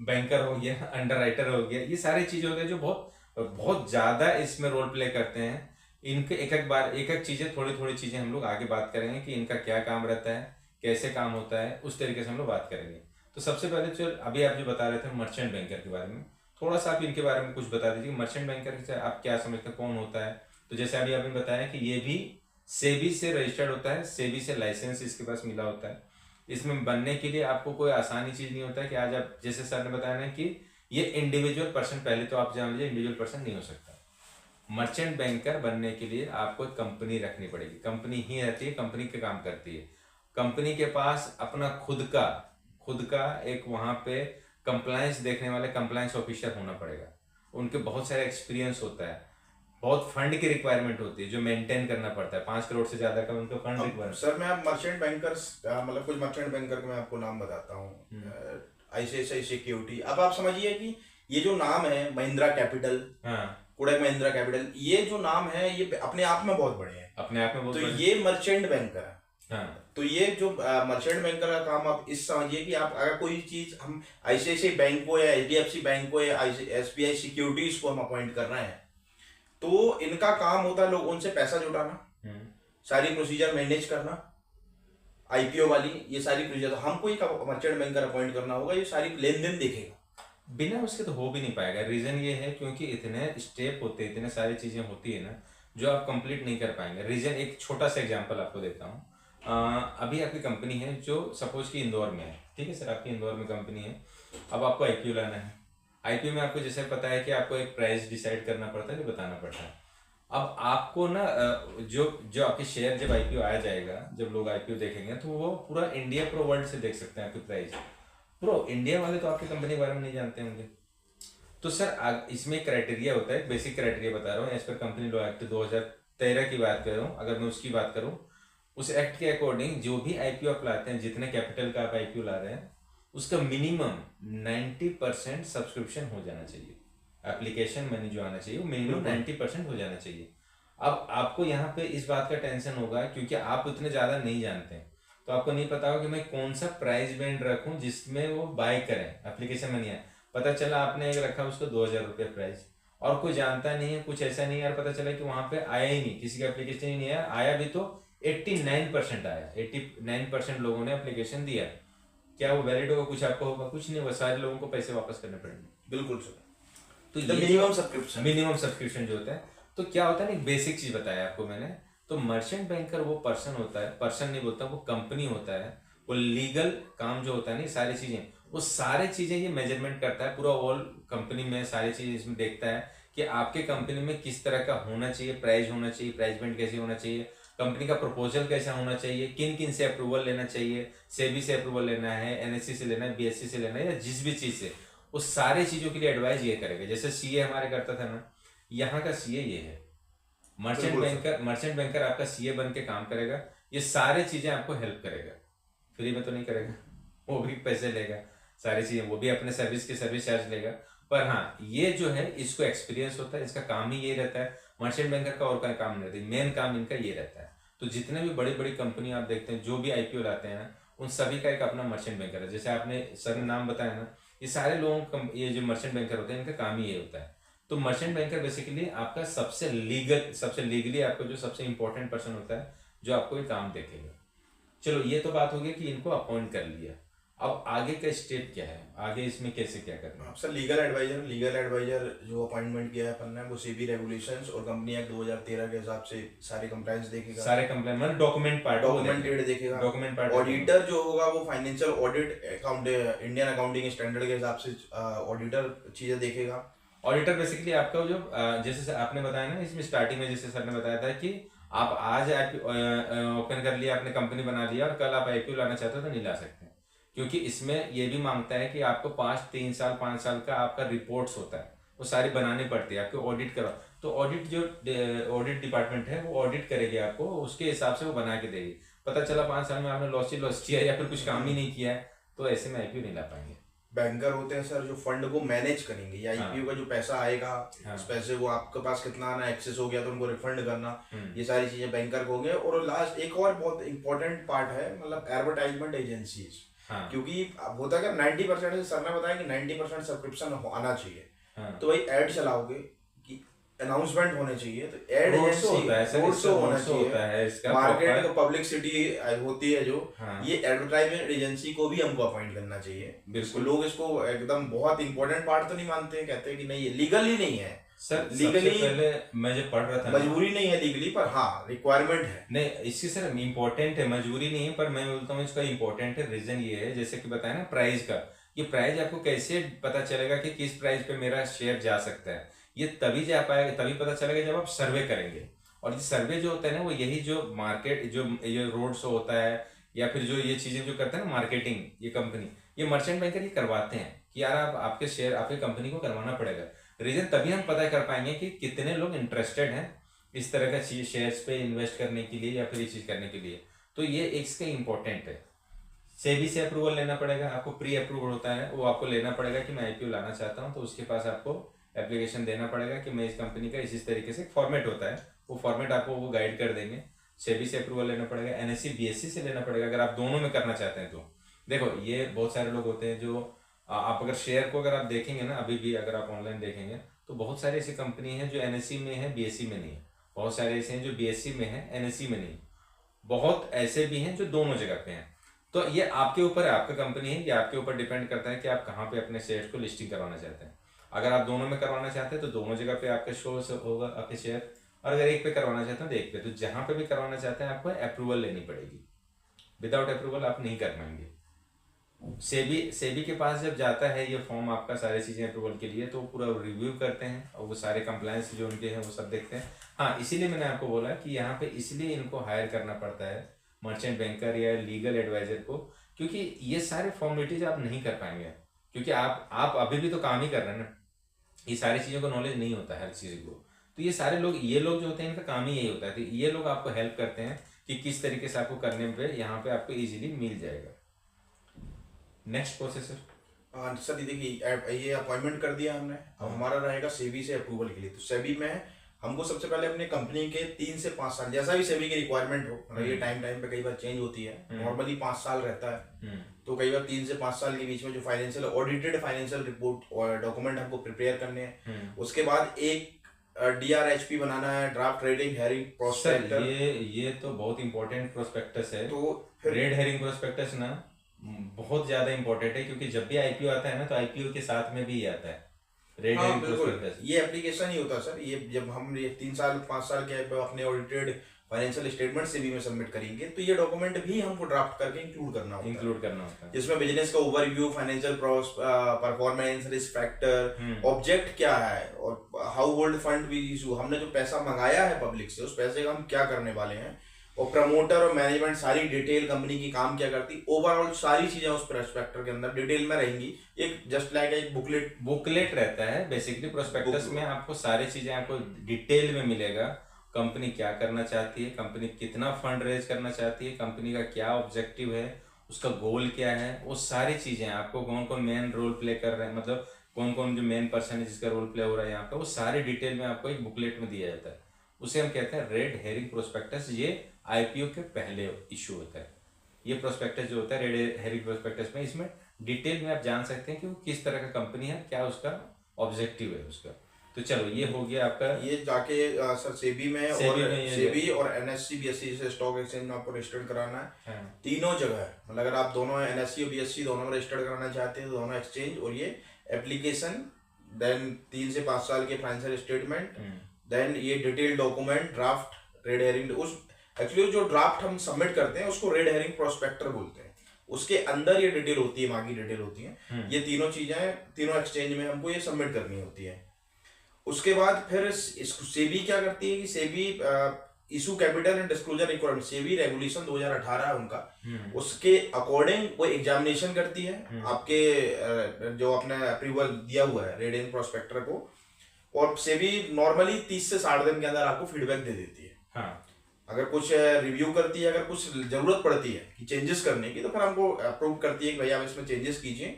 बैंकर हो गया, अंडरराइटर हो गया, ये सारी चीजें होती है जो बहुत बहुत ज्यादा इसमें रोल प्ले करते हैं। इनके एक एक चीजें थोड़ी थोड़ी चीजें हम लोग आगे बात करेंगे कि इनका क्या काम रहता है, कैसे काम होता है, उस तरीके से हम लोग बात करेंगे। तो सबसे पहले तो अभी आप जो बता रहे थे मर्चेंट बैंकर के बारे में, थोड़ा सा आप इनके बारे में कुछ बता दीजिए। मर्चेंट बैंकर से आप क्या समझते हैं, कौन होता है? तो जैसे अभी आपने बताया कि ये भी सेबी से रजिस्टर्ड होता है, सेबी से लाइसेंस इसके पास मिला होता है। इसमें बनने के लिए आपको कोई आसानी चीज नहीं होता है कि आज आप, जैसे सर ने बताया ना कि ये इंडिविजुअल पर्सन, पहले तो आप जान लीजिए इंडिविजुअल पर्सन नहीं हो सकता। मर्चेंट बैंकर बनने के लिए आपको एक कंपनी रखनी पड़ेगी, कंपनी ही रहती है, कंपनी के काम करती है। कंपनी के पास अपना खुद का एक वहां पे कंप्लायंस देखने वाले कंप्लायंस ऑफिसर होना पड़ेगा। उनके बहुत सारे एक्सपीरियंस होता है, बहुत फंड की रिक्वायरमेंट होती है जो मेंटेन करना पड़ता है, 5 करोड़ से ज्यादा का उनको फंड रिक्वायरमेंट। सर मैं आप मर्चेंट बैंकर्स मतलब कुछ मर्चेंट बैंकर को मैं आपको नाम बताता हूँ। ICICI सिक्योरिटी, अब आप समझिए कि ये जो नाम है महिंद्रा कैपिटल, कोटक महिंद्रा कैपिटल, ये जो नाम है ये अपने आप में बहुत बड़े हैं, अपने आप में बहुत तो बड़े। ये मर्चेंट बैंकर है। हाँ। तो ये जो मर्चेंट बैंकर का काम आप इस समझिए कि आप अगर कोई चीज हम ICICI बैंक को या HDFC बैंक को या SBI सिक्योरिटीज को हम अपॉइंट कर रहे हैं, तो इनका काम होता है लोगों से पैसा जुटाना, सारी प्रोसीजर मैनेज करना, IPO वाली ये सारी प्रोसीजर। तो हमको एक मर्चेंट बैंकर अपॉइंट करना होगा, ये सारी लेन देन देखेगा। बिना उसके तो हो भी नहीं पाएगा। रीजन ये है क्योंकि इतने स्टेप होते हैं, इतने सारी चीजें होती है ना जो आप कंप्लीट नहीं कर पाएंगे। रीजन एक छोटा सा एग्जांपल आपको देता हूँ। अभी आपकी कंपनी है जो सपोज कि इंदौर में है, ठीक है सर, आपकी इंदौर में कंपनी है, अब आपको IPO लाना है। IPO में आपको जैसे पता है कि आपको एक प्राइस डिसाइड करना पड़ता है, कि बताना पड़ता है। अब आपको ना जो आपके शेयर जब IPO आया जाएगा, जब लोग IPO देखेंगे तो वो पूरा इंडिया प्रो वर्ल्ड से देख सकते हैं आपकी प्राइस। प्रो इंडिया वाले तो आपकी कंपनी के बारे में नहीं जानते होंगे। तो सर इसमें क्राइटेरिया होता है, बेसिक क्राइटेरिया बता रहा हूँ, as per company law act 2013 की बात कर रहा हूँ। अगर मैं उसकी बात करूँ, उस एक्ट के अकॉर्डिंग जो भी IPO आप लाते हैं, जितने कैपिटल का आप IPO ला रहे हैं, उसका मिनिमम 90% सब्सक्रिप्शन हो जाना चाहिए। एप्लीकेशन मनी जो आना चाहिए वो मिनिमम 90% हो जाना चाहिए। अब आपको यहाँ पे इस बात का टेंशन होगा क्योंकि आप उतने ज़्यादा नहीं जानते हैं, तो आपको नहीं पता होगा कि मैं कौन सा प्राइस बैंड रखूँ जिसमें वो बाय करें, एप्लीकेशन मनी आए। पता चला आपने एक रखा उसको 2000 रुपये प्राइस, और कोई जानता नहीं है, कुछ ऐसा नहीं यार, पता चला कि वहाँ पे आया ही नहीं, किसी का एप्लीकेशन ही नहीं आया, आया भी तो 89% आया, 89% लोगों ने एप्लीकेशन दिया। क्या वो वैलिड होगा? कुछ आपको होगा? कुछ नहीं होगा, सारे लोगों को पैसे वापस करने पड़ेंगे। बिल्कुल सर। तो मिनिमम सब्सक्रिप्शन जो होता है, तो क्या होता है ना, एक बेसिक चीज बताया आपको मैंने। तो मर्चेंट बैंकर वो पर्सन होता है, पर्सन नहीं बोलता, वो कंपनी होता है, वो लीगल काम जो होता है ना, सारी चीजें, वो सारी चीजें ये मेजरमेंट करता है पूरा ऑल कंपनी में, सारी चीजें इसमें देखता है कि आपके कंपनी में किस तरह का होना चाहिए, प्राइस होना चाहिए, प्राइस बैंड कैसे होना चाहिए, कंपनी का प्रपोजल कैसा होना चाहिए, किन किन से अप्रूवल लेना चाहिए, सेबी से अप्रूवल लेना है, NSE से लेना है, BSE से लेना है, या जिस भी चीज से, उस सारी चीजों के लिए एडवाइस ये करेगा। जैसे CA हमारे करता था ना, यहाँ का CA ये है। मर्चेंट बैंकर आपका CA बन के काम करेगा, ये सारी चीजें आपको हेल्प करेगा। फ्री में तो नहीं करेगा, वो भी पैसे लेगा, सारी चीजें, वो भी अपने सर्विस चार्ज लेगा। पर हाँ, ये जो है इसको एक्सपीरियंस होता है, इसका काम ही ये रहता है। मर्चेंट बैंकर का और का काम नहीं रहता, मेन काम इनका ये रहता है। तो जितने भी बड़ी बड़ी कंपनी आप देखते हैं, जो भी IPO लाते हैं ना, उन सभी का एक अपना मर्चेंट बैंकर है। जैसे आपने सर ने नाम बताया ना, ये सारे लोगों का, ये जो मर्चेंट बैंकर होते हैं, इनका काम ही ये होता है। तो मर्चेंट बैंकर बेसिकली आपका सबसे लीगली आपको जो सबसे इंपॉर्टेंट पर्सन होता है, जो आपको ये काम देखेगा। चलो, ये तो बात हो गई कि इनको अपॉइंट कर लिया। अब आगे का स्टेप क्या है, आगे इसमें कैसे क्या करना है? सर लीगल एडवाइजर जो अपॉइंटमेंट किया है अपन ने, वो सेबी रेगुलेशंस और कंपनी एक्ट 2013 के हिसाब से सारे कंप्लायंस देखेगा, सारे कंप्लायंस मतलब डॉक्यूमेंटेड देखेगा। Document part. ऑडिटर जो होगा वो financial audit account Indian accounting standard के हिसाब से ऑडिटर चीजें देखेगा। ऑडिटर बेसिकली आपका जो जैसे आपने बताया ना, इसमें स्टार्टिंग में जैसे सर ने बताया था कि आप आज ओपन कर लिया, आपने कंपनी बना लिया और कल आप IPO लाना चाहते हो तो नहीं ला सकते, क्योंकि इसमें ये भी मांगता है कि आपको 3 साल 5 साल का आपका रिपोर्ट्स होता है, वो सारी बनानी पड़ती है, आपको ऑडिट करो तो ऑडिट जो ऑडिट डिपार्टमेंट है वो ऑडिट करेगी आपको, उसके हिसाब से वो बना के देगी। पता चला 5 साल में आपने लॉस ही लॉस किया या फिर कुछ काम ही नहीं किया है, तो ऐसे में आईपीओ नहीं ला पाएंगे। बैंकर होते हैं सर जो फंड को मैनेज करेंगे, या आईपीओ का जो पैसा आएगा, उस पैसे को आपके पास कितना आना, एक्सेस हो गया तो उनको रिफंड करना, ये सारी चीजें बैंकर को हो गए। और लास्ट एक और बहुत इंपॉर्टेंट पार्ट है, मतलब एडवर्टाइजमेंट एजेंसीज। क्योंकि अब होता है 90% सर ने बताया कि 90% सब्सक्रिप्शन आना चाहिए, तो भाई एड चलाओगे कि अनाउंसमेंट होने चाहिए, तो एड एजेंसी रोड शो होना चाहिए, मार्केट का पब्लिसिटी होती है जो, ये एडवर्टाइजमेंट एजेंसी को भी हमको अपॉइंट करना चाहिए। बिल्कुल, लोग इसको एकदम बहुत इंपॉर्टेंट पार्ट तो नहीं मानते हैं, कहते हैं कि नहीं ये लीगली नहीं है। सर लीगली पहले मैं जब पढ़ रहा था, मजबूरी नहीं है लीगली, पर हाँ रिक्वायरमेंट है। नहीं इसकी सर इम्पोर्टेंट है, मजबूरी नहीं है, पर मैं बोलता हूँ इसका इम्पोर्टेंट है। रीजन ये है, जैसे कि बताया ना प्राइस का, ये प्राइस आपको कैसे पता चलेगा कि किस प्राइस पे मेरा शेयर जा सकता है, ये तभी जा पाएगा, तभी पता चलेगा जब आप सर्वे करेंगे। और ये सर्वे जो होता है ना, वो यही जो मार्केट जो ये रोड शो होता है या फिर जो ये चीजें जो करते हैं ना मार्केटिंग, ये कंपनी, ये मर्चेंट बैंकर ये करवाते हैं कि यार आप आपके शेयर आपकी कंपनी को करवाना पड़ेगा। रीजन तभी हम पता कर पाएंगे कि कितने लोग इंटरेस्टेड हैं इस तरह का चीज शेयर्स पे इन्वेस्ट करने के लिए या फिर ये चीज करने के लिए। तो ये इसका इम्पोर्टेंट है। सेबी से अप्रूवल लेना पड़ेगा आपको, प्री अप्रूवल होता है वो आपको लेना पड़ेगा कि मैं आईपीओ लाना चाहता हूँ, तो उसके पास आपको एप्लीकेशन देना पड़ेगा कि मैं इस कंपनी का इस तरीके से फॉर्मेट होता है, वो फॉर्मेट आपको वो गाइड कर देंगे। सेबी से अप्रूवल लेना पड़ेगा, एनएससी बीएससी से लेना पड़ेगा अगर आप दोनों में करना चाहते हैं तो। देखो ये बहुत सारे लोग होते हैं जो आप अगर शेयर को अगर आप देखेंगे ना, अभी भी अगर आप ऑनलाइन देखेंगे तो बहुत सारी ऐसी कंपनी है जो एनएससी में है बीएससी में नहीं है, बहुत सारे ऐसे हैं जो बीएससी में है एनएससी में नहीं, बहुत ऐसे भी हैं जो दोनों जगह पे हैं। तो ये आपके ऊपर है, आपका कंपनी है, ये आपके ऊपर डिपेंड करता है कि आप कहाँ पे अपने शेयर्स को लिस्टिंग करवाना चाहते हैं। अगर आप दोनों में करवाना चाहते हैं तो दोनों जगह पे आपका शो होगा आपके शेयर, और अगर एक पे करवाना चाहते हैं तो एक पे। तो जहाँ पे भी करवाना चाहते हैं आपको अप्रूवल लेनी पड़ेगी, विदाउट अप्रूवल आप नहीं कर पाएंगे। सेबी के पास जब जाता है ये फॉर्म आपका सारी चीज़ें अप्रूवल के लिए, तो पूरा रिव्यू करते हैं और वो सारे कंप्लायंस जो उनके हैं वो सब देखते हैं। हाँ इसीलिए मैंने आपको बोला कि यहाँ पे इसलिए इनको हायर करना पड़ता है मर्चेंट बैंकर या लीगल एडवाइजर को, क्योंकि ये सारे फॉर्मेलिटीज आप नहीं कर पाएंगे, क्योंकि आप अभी भी तो काम ही कर रहे हैं ना, ये सारी चीज़ों का नॉलेज नहीं होता है हर चीज़ को। तो ये सारे लोग, ये लोग जो होते हैं इनका काम ही यही होता है, तो ये लोग आपको हेल्प करते हैं कि किस तरीके से आपको करने पे यहाँ पे आपको इजीली मिल जाएगा। नेक्स्ट प्रोसेसर सर देखिए ये अपॉइंटमेंट कर दिया हमने, अब हमारा रहेगा सेबी से अप्रूवल के लिए। तो सेबी में हमको सबसे पहले अपने कंपनी के 3 से 5 साल, जैसा भी सेबी की रिक्वायरमेंट हो, ये टाइम पे कई बार चेंज होती है, नॉर्मली 5 साल रहता है, तो कई बार 3 से 5 साल के बीच में जो फाइनेंशियल ऑडिटेड फाइनेंशियल रिपोर्ट और डॉक्यूमेंट हमको प्रिपेयर करने हैं। उसके बाद एक DRHP बनाना है, ड्राफ्ट रेडिंग हेरिंग प्रोस्पेक्टस। ये तो बहुत इंपॉर्टेंट प्रोस्पेक्टस है। तो फिर रेड हेरिंग प्रोस्पेक्टस ना बहुत ज्यादा इंपॉर्टेंट है, क्योंकि जब भी आईपीओ आता है ना तो आईपीओ के साथ में भी आता है रेड हेरिंग प्रोस्पेक्टस। ये एप्लीकेशन ही होता सर, ये जब हम ये 3 साल 5 साल के अपने ऑडिटेड फाइनेंशियल स्टेटमेंट सेबी में सबमिट करेंगे, तो ये डॉक्यूमेंट भी हमको ड्राफ्ट करके इंक्लूड करना होता है, जिसमें बिजनेस का overview, financial performance, risk factor, object क्या है, और how hold fund we issue, हमने जो पैसा मंगाया है पब्लिक से उस पैसे का हम क्या करने वाले हैं, और प्रमोटर और मैनेजमेंट सारी डिटेल कंपनी की काम क्या करती, ओवरऑल सारी चीजें उस प्रोस्पेक्टर के अंदर डिटेल में रहेंगी। एक जस्ट लाइक एक बुकलेट रहता है बेसिकली प्रोस्पेक्टस में, आपको सारी चीजें आपको डिटेल में मिलेगा। कंपनी क्या करना चाहती है, कंपनी कितना फंड रेज करना चाहती है, कंपनी का क्या ऑब्जेक्टिव है, उसका गोल क्या है, वो सारी चीजें आपको, कौन कौन मेन रोल प्ले कर रहे हैं, मतलब कौन कौन जो मेन पर्सन है जिसका रोल प्ले हो रहा है यहाँ पे, वो सारी डिटेल में आपको एक बुकलेट में दिया जाता है। उसे हम कहते हैं रेड हेरिंग प्रोस्पेक्टस। ये आईपीओ के पहले इशू होता है ये प्रोस्पेक्टस जो होता है रेड हेरिंग प्रोस्पेक्टस में। इसमें डिटेल में आप जान सकते हैं कि वो किस तरह का कंपनी है, क्या उसका ऑब्जेक्टिव है उसका। तो चलो ये हो गया आपका, ये जाके सर सेबी में सेबी और एनएससी बीएससी से स्टॉक एक्सचेंज में आपको रजिस्टर्ड कराना है। तीनों जगह है, मतलब अगर आप दोनों एनएससी और बीएससी दोनों में रजिस्टर्ड कराना चाहते हैं तो दोनों एक्सचेंज, और ये एप्लीकेशन, देन 3 से 5 साल के फाइनेंशियल स्टेटमेंट, देन ये detail document, draft red herring. उस एक्चुअली जो ड्राफ्ट हम सबमिट करते हैं उसको रेड हेरिंग प्रोस्पेक्टर बोलते हैं, उसके अंदर ये डिटेल होती है, बाकी डिटेल होती है। ये तीनों चीजें तीनों एक्सचेंज में हमको ये सबमिट करनी होती है। उसके बाद फिर इसको सेबी क्या करती है कि SEBI issue capital and disclosure requirement, SEBI regulation 2018 है उनका, उसके अकॉर्डिंग वो एग्जामिनेशन करती है आपके जो अपने अप्रूवल दिया हुआ है रेड हेरिंग प्रोस्पेक्टर को, और सेबी नॉर्मली 30 से 60 दिन के अंदर आपको फीडबैक दे देती है। हाँ अगर कुछ रिव्यू करती है, अगर कुछ जरूरत पड़ती है कि चेंजेस करने की, तो फिर हमको अप्रूव करती है कि भैया आप इसमें चेंजेस कीजिए।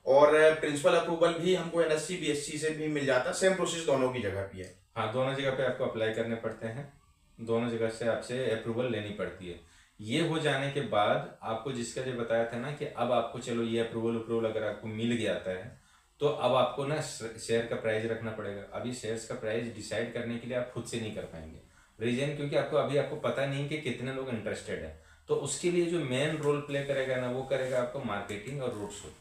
और प्रिंसिपल अप्रूवल भी हमको एनएससी बीएससी से भी मिल जाता है, सेम प्रोसेस दोनों की जगह पे है। हाँ, दोनों जगह पे आपको अप्लाई करने पड़ते हैं, दोनों जगह से आपसे अप्रूवल लेनी पड़ती है। ये हो जाने के बाद आपको जिसका जो बताया था ना कि अब आपको चलो ये अप्रूवल अप्रूवल अगर आपको मिल गया है तो अब आपको ना शेयर का प्राइस रखना पड़ेगा। अभी शेयर्स का प्राइस डिसाइड करने के लिए आप खुद से नहीं कर पाएंगे। रीजन क्योंकि आपको पता नहीं कि कितने लोग इंटरेस्टेड है। तो उसके लिए जो मेन रोल प्ले करेगा ना वो करेगा आपको मार्केटिंग और रोड शो।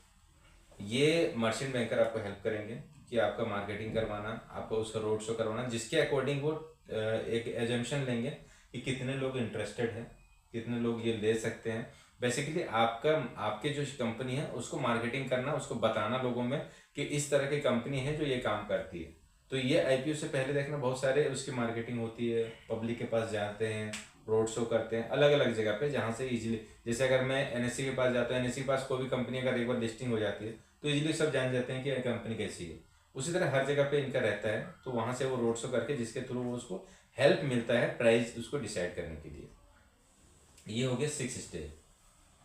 ये मर्चेंट बैंकर आपको हेल्प करेंगे कि आपका मार्केटिंग करवाना, आपको उसका रोड शो करवाना, जिसके अकॉर्डिंग वो एक एजम्पशन लेंगे कि कितने लोग इंटरेस्टेड हैं, कितने लोग ये ले सकते हैं। बेसिकली आपके जो कंपनी है उसको मार्केटिंग करना, उसको बताना लोगों में कि इस तरह की कंपनी है जो ये काम करती है। तो ये आईपीओ से पहले देखना बहुत सारे उसकी मार्केटिंग होती है, पब्लिक के पास जाते हैं, रोड शो करते हैं अलग अलग जगह पे जहाँ से इजीली, जैसे अगर मैं एनएससी के पास जाता हूँ, एनएससी के पास कोई भी कंपनी अगर एक बार लिस्टिंग हो जाती है तो इजीली सब जान जाते हैं कि कंपनी कैसी है। उसी तरह हर जगह पे इनका रहता है, तो वहाँ से वो रोड शो करके जिसके थ्रू वो उसको हेल्प मिलता है प्राइस उसको डिसाइड करने के लिए। ये हो गया 6 स्टेज।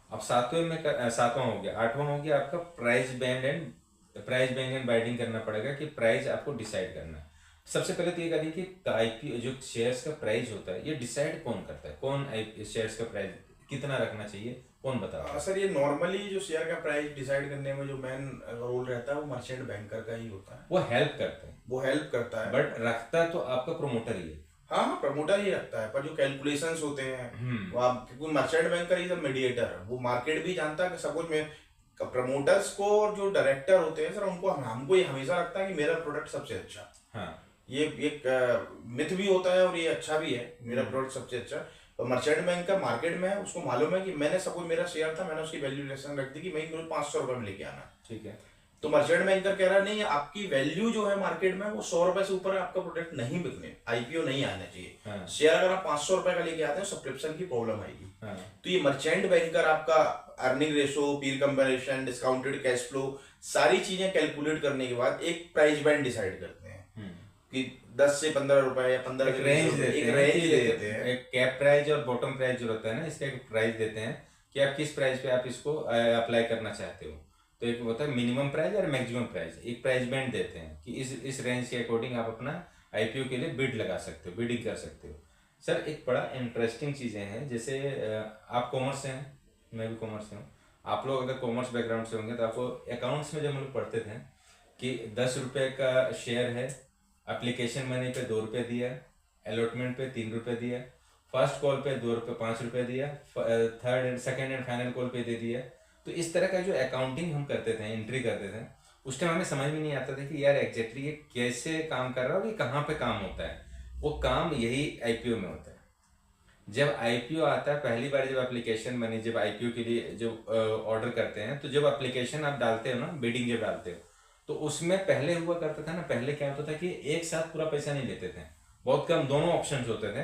अब सातवां हो गया, आठवां हो गया आपका प्राइस बैंड एंड बाइडिंग करना पड़ेगा कि प्राइस आपको डिसाइड करना है। सबसे पहले तो ये करिए कि आईपीओ जो शेयर्स का प्राइस होता है ये डिसाइड कौन करता है, कौन शेयर्स का प्राइस कितना रखना चाहिए, कौन बताता है? सर ये नॉर्मली जो शेयर का प्राइस डिसाइड करने में जो मेन रोल रहता है वो मर्चेंट बैंकर का ही होता है। वो हेल्प करते हैं, वो हेल्प करता है, बट रखता तो आपका प्रमोटर ही है। हाँ हाँ, प्रमोटर ही रखता है, पर जो कैलकुलेशंस होते हैं वो आप, क्योंकि merchant banker is a mediator, वो मार्केट भी जानता है कि सपोज में प्रमोटर्स को और जो डायरेक्टर होते हैं सर उनको हमको ये हमेशा लगता है कि मेरा प्रोडक्ट सबसे अच्छा। हाँ, ये एक मिथ भी होता है और ये अच्छा भी है, मेरा प्रोडक्ट सबसे अच्छा। तो मर्चेंट बैंक का मार्केट में है, उसको मालूम है कि मैंने सपोज मेरा शेयर था, मैंने उसकी वैल्यूएशन रख दी कि भाई मुझे 500 रुपये में लेके आना। ठीक है। तो मर्चेंट बैंकर कह रहा है नहीं, आपकी वैल्यू जो है मार्केट में वो 100 रुपए से ऊपर आपका प्रोडक्ट नहीं बिकने, आईपीओ नहीं आना चाहिए। हाँ, शेयर अगर आप 500 रुपए का लेके आते हैं सब्सक्रिप्शन की प्रॉब्लम आएगी। हाँ, तो ये मर्चेंट बैंकर आपका अर्निंग रेशो, पीर कंपैरिजन, डिस्काउंटेड कैश फ्लो, सारी चीजें कैलकुलेट करने के बाद एक प्राइस बैंड डिसाइड करते हैं कि 10 से 15 रुपए या 15 एक रेंज देते हैं। एक कैप प्राइस और बॉटम प्राइस जो रहता है ना, इसका एक प्राइस देते हैं कि आप किस प्राइस पे आप इसको अप्लाई करना चाहते हो। तो एक होता है मिनिमम प्राइस और मैक्सिमम प्राइस, एक प्राइस बैंड देते हैं कि इस रेंज के अकॉर्डिंग आप अपना आईपीओ के लिए बिड लगा सकते हो, बिडिंग कर सकते हो। सर एक बड़ा इंटरेस्टिंग चीज़ें हैं, जैसे आप कॉमर्स से हैं, मैं भी कॉमर्स से हूँ। आप लोग अगर कॉमर्स बैकग्राउंड से होंगे तो आपको अकाउंट्स में जब हम लोग पढ़ते थे कि 10 रुपये का शेयर है, एप्लीकेशन मनी पे 2 रुपये दिया, अलॉटमेंट पे 3 रुपये दिया, फर्स्ट कॉल पे 2 रुपये 5 रुपये दिया, सेकंड एंड फाइनल कॉल पे दे दिया। तो इस तरह का जो अकाउंटिंग हम करते थे, एंट्री करते थे, उस टाइम हमें समझ में नहीं आता था कि यार एग्जैक्टली ये कैसे काम कर रहा है, ये कहाँ पे काम होता है। वो काम यही आईपीओ में होता है। जब आईपीओ आता है पहली बार, जब एप्लीकेशन मनी जब आईपीओ के लिए जब ऑर्डर करते हैं, तो जब एप्लीकेशन आप डालते हो ना, बिडिंग जब डालते हो, तो उसमें पहले हुआ करता था ना, पहले क्या होता था कि एक साथ पूरा पैसा नहीं लेते थे, बहुत कम दोनों ऑप्शन होते थे।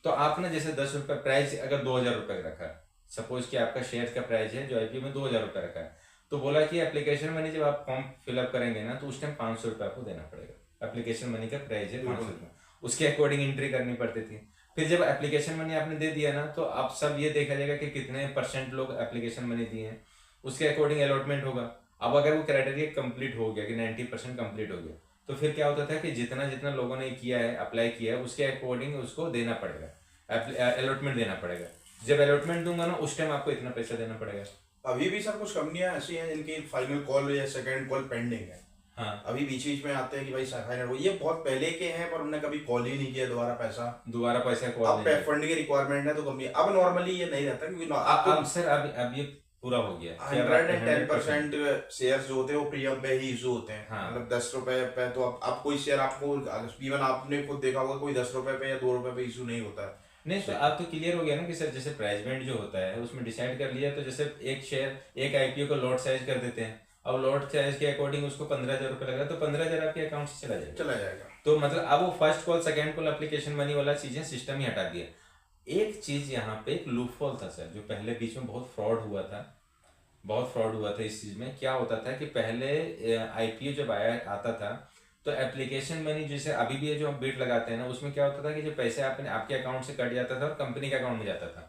तो आपने जैसे 10 रुपये प्राइस अगर 2000 रुपये रखा, सपोज कि आपका शेयर का प्राइस है जो आईपीओ में 2000 रुपये रखा है, तो बोला कि एप्लीकेशन मनी जब आप फॉर्म फिलअप करेंगे ना तो उस टाइम 500 रुपये आपको देना पड़ेगा। एप्लीकेशन मनी का प्राइस है 500 रुपये, उसके अकॉर्डिंग एंट्री करनी पड़ती थी। फिर जब एप्लीकेशन मनी आपने दे दिया ना, तो आप सब ये देखा जाएगा कि कितने % लोग एप्लीकेशन मनी दिए हैं, उसके अकॉर्डिंग अलॉटमेंट होगा। अब अगर वो क्राइटेरिया कंप्लीट हो गया कि 90% कंप्लीट हो गया, तो फिर क्या होता था कि जितना जितना लोगों ने किया है, अप्लाई किया है, उसके अकॉर्डिंग उसको देना पड़ेगा, अलॉटमेंट देना पड़ेगा। जब अलॉटमेंट दूंगा ना उस टाइम आपको इतना पैसा देना पड़ेगा। अभी भी सर कुछ कंपनियां ऐसी हैं जिनकी फाइनल कॉल या सेकंड कॉल पेंडिंग है। हाँ, अभी बीच बीच में आते हैं कि भाई फाइनल, ये बहुत पहले के हैं पर उन्होंने कभी कॉल ही नहीं किया दोबारा पैसा कॉल अब फंड की रिक्वायरमेंट है तो कंपनी अब नॉर्मली ये नहीं रहता क्योंकि आपको अब सर अब ये पूरा हो गया। 110% शेयर जो होते हैं वो प्रीमियम पे ही इशू होते हैं। हाँ। मतलब 10 रुपए पे तो अब कोई शेयर आपको, इवन आपने खुद देखा होगा, कोई 10 रुपए पे या 2 रुपए पे इशू नहीं होता है। नहीं, तो अब तो क्लियर हो गया ना कि सर जैसे प्राइस बैंड जो होता है उसमें डिसाइड कर लिया, तो जैसे एक शेयर, एक आईपीओ को लॉट साइज कर देते हैं, अब लॉट साइज के अकॉर्डिंग उसको 15,000 रुपये लगा, तो 15,000 आपके अकाउंट से चला जाएगा। तो मतलब अब वो first call second call application money वाला चीजें सिस्टम ही हटा दिया। एक चीज यहाँ पे एक लूपहोल था सर, जो पहले बीच में बहुत फ्रॉड हुआ था इस चीज में। क्या होता था कि पहले आईपीओ जब आता था तो एप्लीकेशन मनी जैसे अभी भी जो हम बिड लगाते हैं ना, उसमें क्या होता था कि जो पैसे आपके अकाउंट से कट जाता था और कंपनी के अकाउंट में जाता था।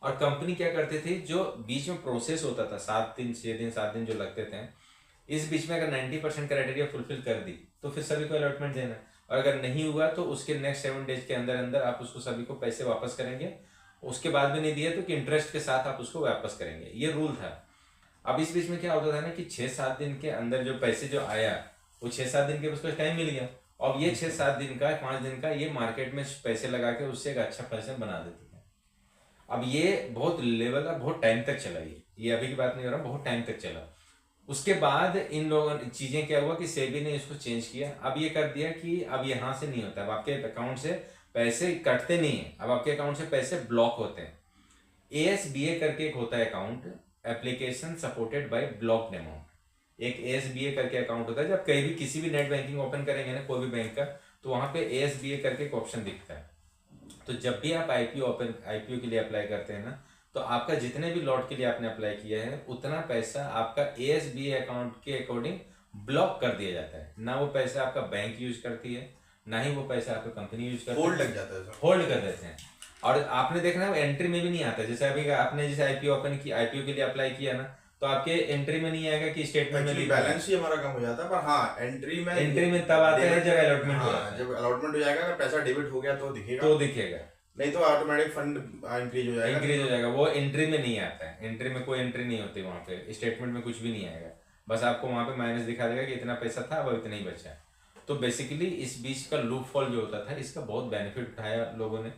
और कंपनी क्या करती थी, जो बीच में प्रोसेस होता था 7 दिन 6 दिन 7 दिन जो लगते थे, इस बीच में अगर 90% क्राइटेरिया फुलफिल कर दी तो फिर सभी को अलॉटमेंट देना है। और अगर नहीं हुआ तो उसके नेक्स्ट 7 डेज के अंदर अंदर आप उसको सभी को पैसे वापस करेंगे। उसके बाद भी नहीं दिए तो कि इंटरेस्ट के साथ आप उसको वापस करेंगे, ये रूल था। अब इस बीच में क्या होता था ना कि 6-7 दिन के अंदर जो पैसे जो आया, वो 6-7 दिन के उसको टाइम मिल गया। अब ये 6-7 दिन का 5 दिन का ये मार्केट में पैसे लगा के उससे एक अच्छा पैसा बना देते थे। अब ये बहुत लेवल का बहुत टाइम तक चला, ये अभी की बात नहीं हो रहा, बहुत टाइम तक चला। उसके बाद इन लोगों ने चीजें क्या हुआ कि सेबी ने इसको चेंज किया। अब ये कर दिया कि अब यहाँ से नहीं होता, अब आपके अकाउंट से पैसे कटते नहीं है, अब आपके अकाउंट से पैसे ब्लॉक होते हैं। ASBA करके एक होता है account, application supported by blocked amount. एक ASBA करके अकाउंट होता है। जब कहीं भी किसी भी नेट बैंकिंग ओपन करेंगे ना कोई भी बैंक का, तो वहां पे ASBA करके एक ऑप्शन दिखता है। तो जब भी आप आईपीओ के लिए अप्लाई करते हैं ना, तो आपका जितने भी लॉट के लिए आपने अप्लाई किया है उतना पैसा आपका ASBA अकाउंट के अकॉर्डिंग ब्लॉक कर दिया जाता है। ना वो पैसा आपका बैंक यूज करती है, ना ही वो पैसा आपका कंपनी यूज करती है, होल्ड लग जाता है, होल्ड कर देते हैं। और आपने देखना है एंट्री में भी नहीं आता। जैसे अभी आपने जैसे आईपीओ ओपन की, आईपीओ के लिए अप्लाई किया ना, तो आपके एंट्री में नहीं आएगा कि स्टेटमेंट में बैलेंस ही हमारा कम हो जाता है। पर हाँ, एंट्री में तब आता है जब अलॉटमेंट हो जाता है। जब अलॉटमेंट हो जाएगा, अगर पैसा डेबिट हो गया तो दिखेगा, नहीं तो ऑटोमेटिक फंड इंक्रीज हो जाएगा। वो एंट्री में नहीं आता है, एंट्री में कोई एंट्री नहीं होती वहाँ पे, स्टेटमेंट में कुछ भी नहीं आएगा। बस आपको वहाँ पे माइनस दिखा देगा कि इतना पैसा था, अब इतना ही बचा है। तो बेसिकली इस बीच का लूप फॉल जो होता था, इसका बहुत बेनिफिट उठाया लोगों ने।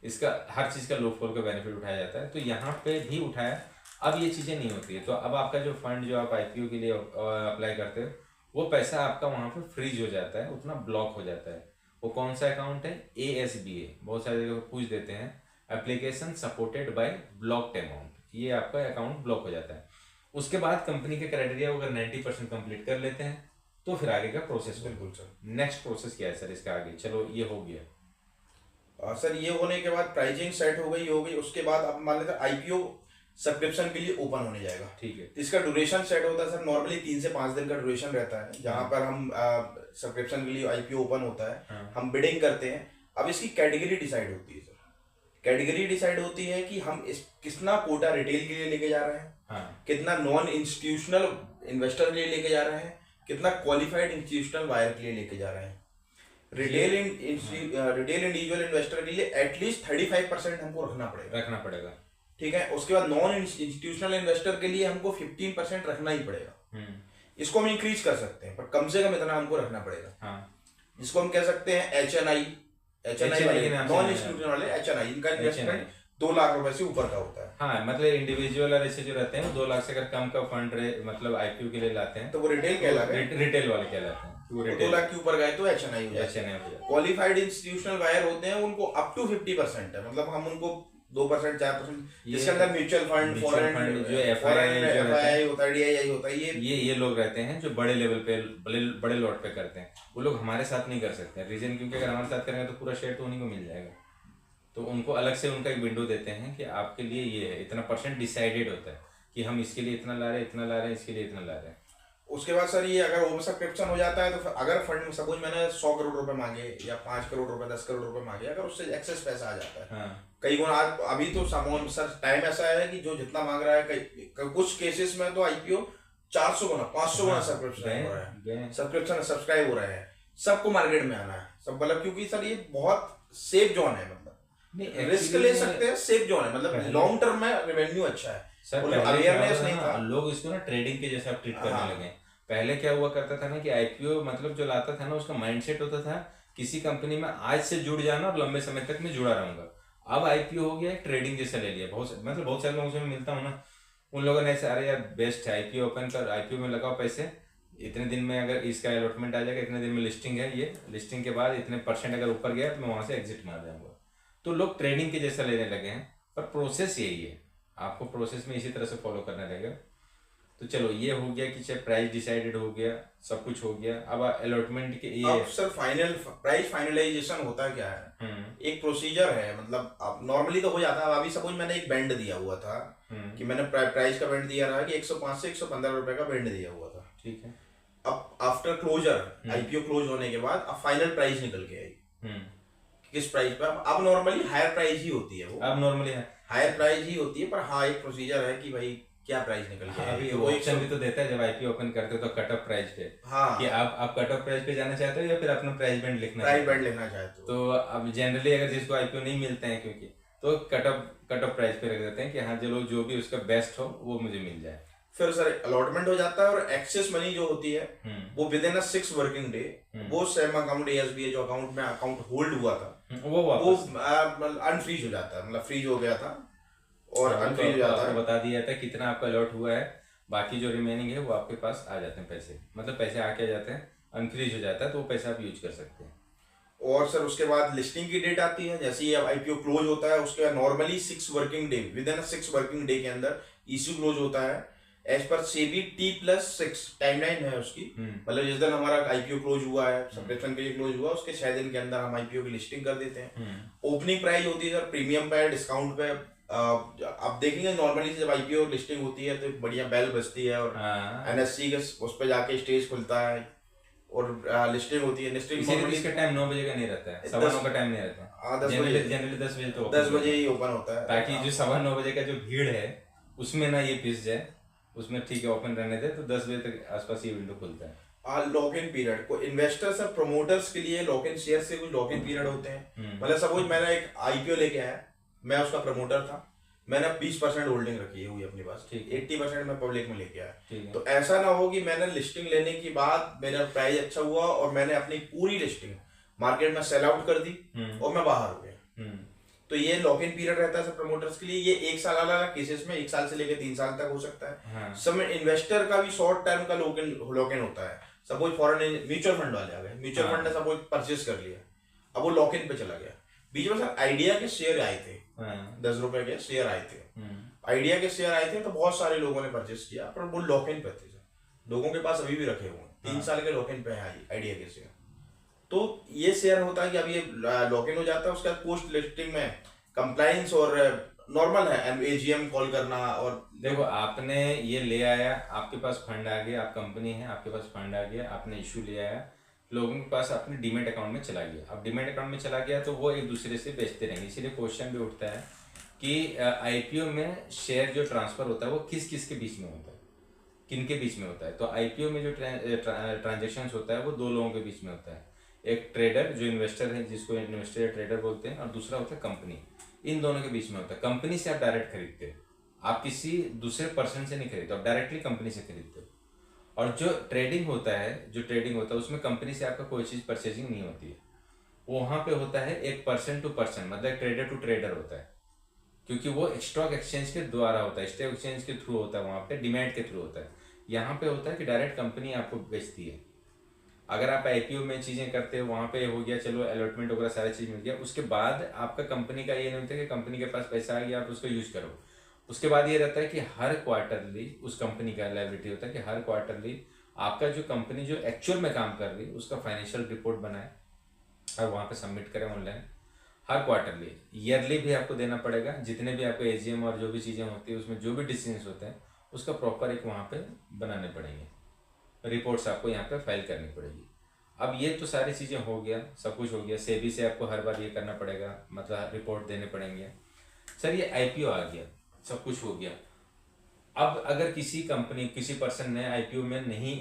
इसका हर चीज़ का लूप फॉल का बेनिफिट उठाया जाता है, तो यहाँ पे भी उठाया। अब ये चीज़ें नहीं होती है, तो अब आपका जो फंड जो आप आईपीओ के लिए अप्लाई करते हो, वो पैसा आपका वहाँ पे फ्रीज हो जाता है, उतना ब्लॉक हो जाता है। वो कौन सा अकाउंट है? ASBA। बहुत सारे जगह पूछ देते हैं, application supported by blocked amount, ये आपका अकाउंट ब्लॉक हो जाता है। उसके बाद कंपनी के क्राइटेरिया अगर 90% कंप्लीट कर लेते हैं तो फिर आगे का प्रोसेस। बिल्कुल सर। नेक्स्ट प्रोसेस क्या है सर इसका आगे? चलो ये हो गया सर, ये होने के बाद प्राइसिंग सेट हो गई। उसके बाद आप मान लेते आईपीओ सब्सक्रिप्शन के लिए ओपन होने जाएगा। ठीक है। इसका ड्यूरेशन सेट होता है सर, नॉर्मली 3 से 5 दिन का ड्यूरेशन रहता है, जहाँ पर हम सब्सक्रिप्शन के लिए आईपीओ ओपन होता है। हाँ। हम बिडिंग करते हैं। अब इसकी कैटेगरी डिसाइड होती है सर। कैटेगरी डिसाइड होती है कि हम कितना कोटा रिटेल के लिए लेके जा रहे हैं, हाँ। कितना नॉन इंस्टीट्यूशनल इन्वेस्टर के लिए लेके जा रहे हैं, कितना क्वालिफाइड इंस्टीट्यूशनल बायर के लिए लेके जा रहे हैं। रिटेल इंडिविजुअल इन्वेस्टर के लिए एटलीस्ट 35% हमको रखना पड़ेगा। ठीक है। उसके बाद नॉन इंस्टीट्यूशनल इन्वेस्टर के लिए हमको 15% रखना ही पड़ेगा। इसको हम इंक्रीज कर सकते हैं, पर कम से कम इतना हमको रखना पड़ेगा। हाँ। जिसको हम कह सकते हैं HNI नॉन इंस्टीट्यूशनल वाले HNI, इनका इन्वेस्टमेंट 2 लाख रुपए से ऊपर का होता है। हाँ, मतलब इंडिविजुअल और ऐसे जो रहते हैं 2 लाख से अगर कम का फंड मतलब आईपीओ के लिए लाते हैं तो वो रिटेल कहलाते हैं, रिटेल वाले कहलाते हैं। 2 लाख के ऊपर गए तो HNI हो जाता है। क्वालिफाइड इंस्टीट्यूशनल बायर होते हैं, उनको अप टू 50% है, मतलब हम उनको 2% 4%, जिसके अंदर म्यूचुअल फंड, फॉरेन जो FII होता है, DII होता है, ये लोग रहते हैं जो बड़े लेवल पे बड़े लॉट पे करते हैं। वो लोग हमारे साथ नहीं कर सकते। रीजन क्योंकि अगर हमारे साथ करेंगे तो पूरा शेयर तो उन्हीं को मिल जाएगा। तो उनको अलग से उनका एक विंडो देते हैं कि आपके लिए ये है, इतना % डिसाइडेड होता है कि हम इसके लिए इतना ला रहे हैं, इतना ला रहे हैं, इसके लिए इतना ला रहे हैं। उसके बाद सर ये अगर ओवर सब्सक्रिप्शन हो जाता है तो अगर फंड सपोज मैंने 100 करोड़ रुपए मांगे या 5 करोड़ रुपए 10 करोड़ रुपए मांगे, अगर उससे एक्सेस पैसा आ जाता है, हाँ। कई गुना अभी तो सामान सर टाइम ऐसा है कि जो जितना मांग रहा है, कुछ केसेस में तो आईपीओ 400 गुना 500 गुना सब्सक्रिप्शन हो रहा है, सब्सक्राइब हो रहे हैं। सबको मार्केट में आना है सब, मतलब क्योंकि सर ये बहुत सेफ जोन है, मतलब रिस्क ले सकते हैं, सेफ जोन है, मतलब लॉन्ग टर्म में रेवेन्यू अच्छा है। सर अवेयरनेस नहीं था, लोग इसको ना ट्रेडिंग के जैसा ट्रीट करने लगे। पहले क्या हुआ करता था ना कि आईपीओ मतलब जो लाता था ना, उसका माइंडसेट होता था किसी कंपनी में आज से जुड़ जाना और लंबे समय तक मैं जुड़ा रहूंगा। अब आईपीओ हो गया ट्रेडिंग जैसा ले लिया। बहुत सारे लोगों से मैं मिलता हूँ ना, उन लोगों ने ऐसे अरे यार बेस्ट है आईपीओ ओपन कर, आईपीओ में लगाओ पैसे, इतने दिन में अगर इसका अलॉटमेंट आ जाएगा, इतने दिन में लिस्टिंग है, ये लिस्टिंग के बाद इतने % अगर ऊपर गया तो मैं वहां से एग्जिट मार जाऊंगा। तो लोग ट्रेडिंग के जैसा लेने लगे हैं, पर प्रोसेस यही है, आपको प्रोसेस में इसी तरह से फॉलो करना रहेगा। तो चलो ये हो गया कि चाहे प्राइस डिसाइडेड हो गया, सब कुछ हो गया। अब अलॉटमेंट के ये अब सर फाइनल प्राइस फाइनलाइजेशन होता क्या है, एक प्रोसीजर है, मतलब अब नॉर्मली तो हो जाता है। अभी सपोज मैंने एक बैंड दिया हुआ था कि मैंने प्राइस का बैंड दिया रहा कि 105 से 115 रुपए का बैंड दिया हुआ था। ठीक है। अब आफ्टर क्लोजर आईपीओ क्लोज होने के बाद अब फाइनल प्राइस निकल के आई, किस प्राइस पे। अब नॉर्मली हायर प्राइस ही होती है, वो अब नॉर्मली हायर प्राइस ही होती है, पर हाँ एक प्रोसीजर है कि भाई क्या प्राइस निकल के अभी आई, वो ऑप्शन भी तो देता है जब आईपीओ ओपन करते हो तो कट ऑफ प्राइस पे, हाँ कि आप कट ऑफ प्राइस पे जाना चाहते हो या फिर अपना प्राइस बैंड लिखना प्राइस बैंड लिखना चाहते हो। तो अब जनरली अगर जिसको आईपीओ नहीं मिलते हैं क्योंकि, तो कट ऑफ प्राइस पे रख देते हैं कि हाँ चलो जो भी उसका बेस्ट हो वो मुझे मिल जाए। फिर सर अलॉटमेंट हो जाता है, और एक्सेस मनी जो होती है वो विद इन 6 वर्किंग डे वो सेम अकाउंट एएसबीआई जो अकाउंट में अकाउंट होल्ड हुआ था वो अनफ्रीज हो जाता है, मतलब फ्रीज हो गया था और अनफ्रीज हो जाता है। बता दिया था कितना आपका अलॉट हुआ है, बाकी जो रिमेनिंग है वो आपके पास आ जाते हैं पैसे, मतलब पैसे आके आ जाते हैं, अनफ्रीज हो जाता है तो वो पैसा आप यूज कर सकते हैं। और सर उसके बाद लिस्टिंग की डेट आती है, जैसे ही आईपीओ क्लोज होता है उसके बाद normally 6 working day, with in 6 working day के अंदर इश्यू क्लोज होता है as per SEBI T+6 timeline है उसकी। मतलब जिस दिन हमारा आईपीओ क्लोज हुआ है, सब्सक्रिप्शन के लिए क्लोज हुआ, उसके 6 दिन के अंदर हम आईपीओ की लिस्टिंग कर देते हैं। ओपनिंग प्राइस होती है सर प्रीमियम पे, डिस्काउंट पे। आप देखेंगे नॉर्मली जब आईपीओ लिस्टिंग होती है तो बढ़िया बेल बजती है और एनएससी के उस पर जाके स्टेज खुलता है और लिस्टिंग होती है। लिस्टिंग इसका टाइम 9 बजे का नहीं रहता है, 9:15 का टाइम नहीं रहता है, जनरली 10 बजे तो 10 बजे ही ओपन होता है, ताकि जो 9:15 बजे का जो भीड़ है उसमें ना ये पिस जाए, उसमें ठीक है ओपन रहने दे, तो 10 बजे तक आसपास ये विंडो खुलता है। लॉक इन पीरियड को इन्वेस्टर्स और प्रमोटर्स के लिए लॉक इन शेयर से कुछ लॉक इन पीरियड होते हैं। मतलब सपोज मैंने एक आईपीओ लेके आया, मैं उसका प्रमोटर था, मैंने 20% होल्डिंग रखी हुई अपने पास, ठीक 80% मैं पब्लिक में लेके आया। तो ऐसा ना हो कि मैंने लिस्टिंग लेने के बाद मेरा प्राइस अच्छा हुआ और मैंने अपनी पूरी लिस्टिंग मार्केट में सेल आउट कर दी और मैं बाहर हो गया। तो ये लॉक इन पीरियड रहता है सब प्रमोटर्स के लिए। ये 1 साल अलग अलग केसेस में 1 साल से लेकर 3 साल तक हो सकता है। सब इन्वेस्टर का भी शॉर्ट टर्म का लॉक इन होता है। सपोज फॉरेन म्यूचुअल फंड वाले आ गए, म्यूचुअल फंड ने सपोज परचेज कर लिया, अब वो लॉक इन पे चला गया। बीच में सर आइडिया के शेयर आए थे, 10 रुपए के शेयर आए थे, आइडिया के शेयर आए थे, तो बहुत सारे लोगों ने परचेस किया, पर वो लॉक इन पे थे सर। लोगों के पास अभी भी रखे हुए हैं, 3 साल के लॉक इन पे है आइडिया के शेयर। तो ये शेयर होता है कि अभी ये लॉक इन हो जाता है, उसके बाद पोस्ट लिस्टिंग में कंप्लायंस और नॉर्मल है एजीएम कॉल करना। और देखो आपने ये ले आया, आपके पास फंड आ गया, आप कंपनी है, आपके पास फंड आ गया, आपने इशू ले आया, लोगों के पास अपने डीमेट अकाउंट में चला गया। अब डीमेट अकाउंट में चला गया तो वो एक दूसरे से बेचते रहेंगे, इसीलिए क्वेश्चन भी उठता है कि आईपीओ में शेयर जो ट्रांसफर होता है वो किस किस के बीच में होता है, किन के बीच में होता है। तो आईपीओ में जो ट्रांजेक्शन होता है वो 2 लोगों के बीच में होता है, एक ट्रेडर जो इन्वेस्टर है जिसको इन्वेस्टर या ट्रेडर बोलते हैं, और दूसरा होता है कंपनी। इन दोनों के बीच में होता है। कंपनी से आप डायरेक्ट खरीदते हो, आप किसी दूसरे पर्सन से नहीं खरीदते, आप डायरेक्टली कंपनी से खरीदते हो। और जो ट्रेडिंग होता है उसमें कंपनी से आपका कोई चीज़ परचेजिंग नहीं होती है, वहाँ पे होता है एक पर्सन टू पर्सन, मतलब ट्रेडर टू ट्रेडर होता है, क्योंकि वो स्टॉक एक्सचेंज के द्वारा होता है, स्टॉक एक्सचेंज के थ्रू होता है, वहाँ पे डिमैट के थ्रू होता है। यहाँ पे होता है कि डायरेक्ट कंपनी आपको बेचती है। अगर आप आईपीओ में चीज़ें करते हो, वहाँ पे हो गया चलो अलॉटमेंट वगैरह सारी चीज़ मिल गया, उसके बाद आपका कंपनी का ये नहीं होता कि कंपनी के पास पैसा आ गया आप उसको यूज करो। उसके बाद ये रहता है कि हर क्वार्टरली उस कंपनी का लायबिलिटी होता है कि हर क्वार्टरली आपका जो कंपनी जो एक्चुअल में काम कर रही है उसका फाइनेंशियल रिपोर्ट बनाए और वहाँ पे सबमिट करें ऑनलाइन हर क्वार्टरली। ईयरली भी आपको देना पड़ेगा, जितने भी आपको एजीएम और जो भी चीज़ें होती है उसमें जो भी डिसीजंस होते हैं उसका प्रॉपर एक वहाँ पे बनाने पड़ेंगे, रिपोर्ट्स आपको यहाँ पे फाइल करनी पड़ेगी। अब ये तो सारी चीज़ें हो गया, सब कुछ हो गया। सेबी से आपको हर बार ये करना पड़ेगा, मतलब रिपोर्ट देने पड़ेंगे। सर ये आईपीओ आ गया, सब कुछ हो गया। अब अगर किसी कंपनी किसी पर्सन ने आईपीओ में नहीं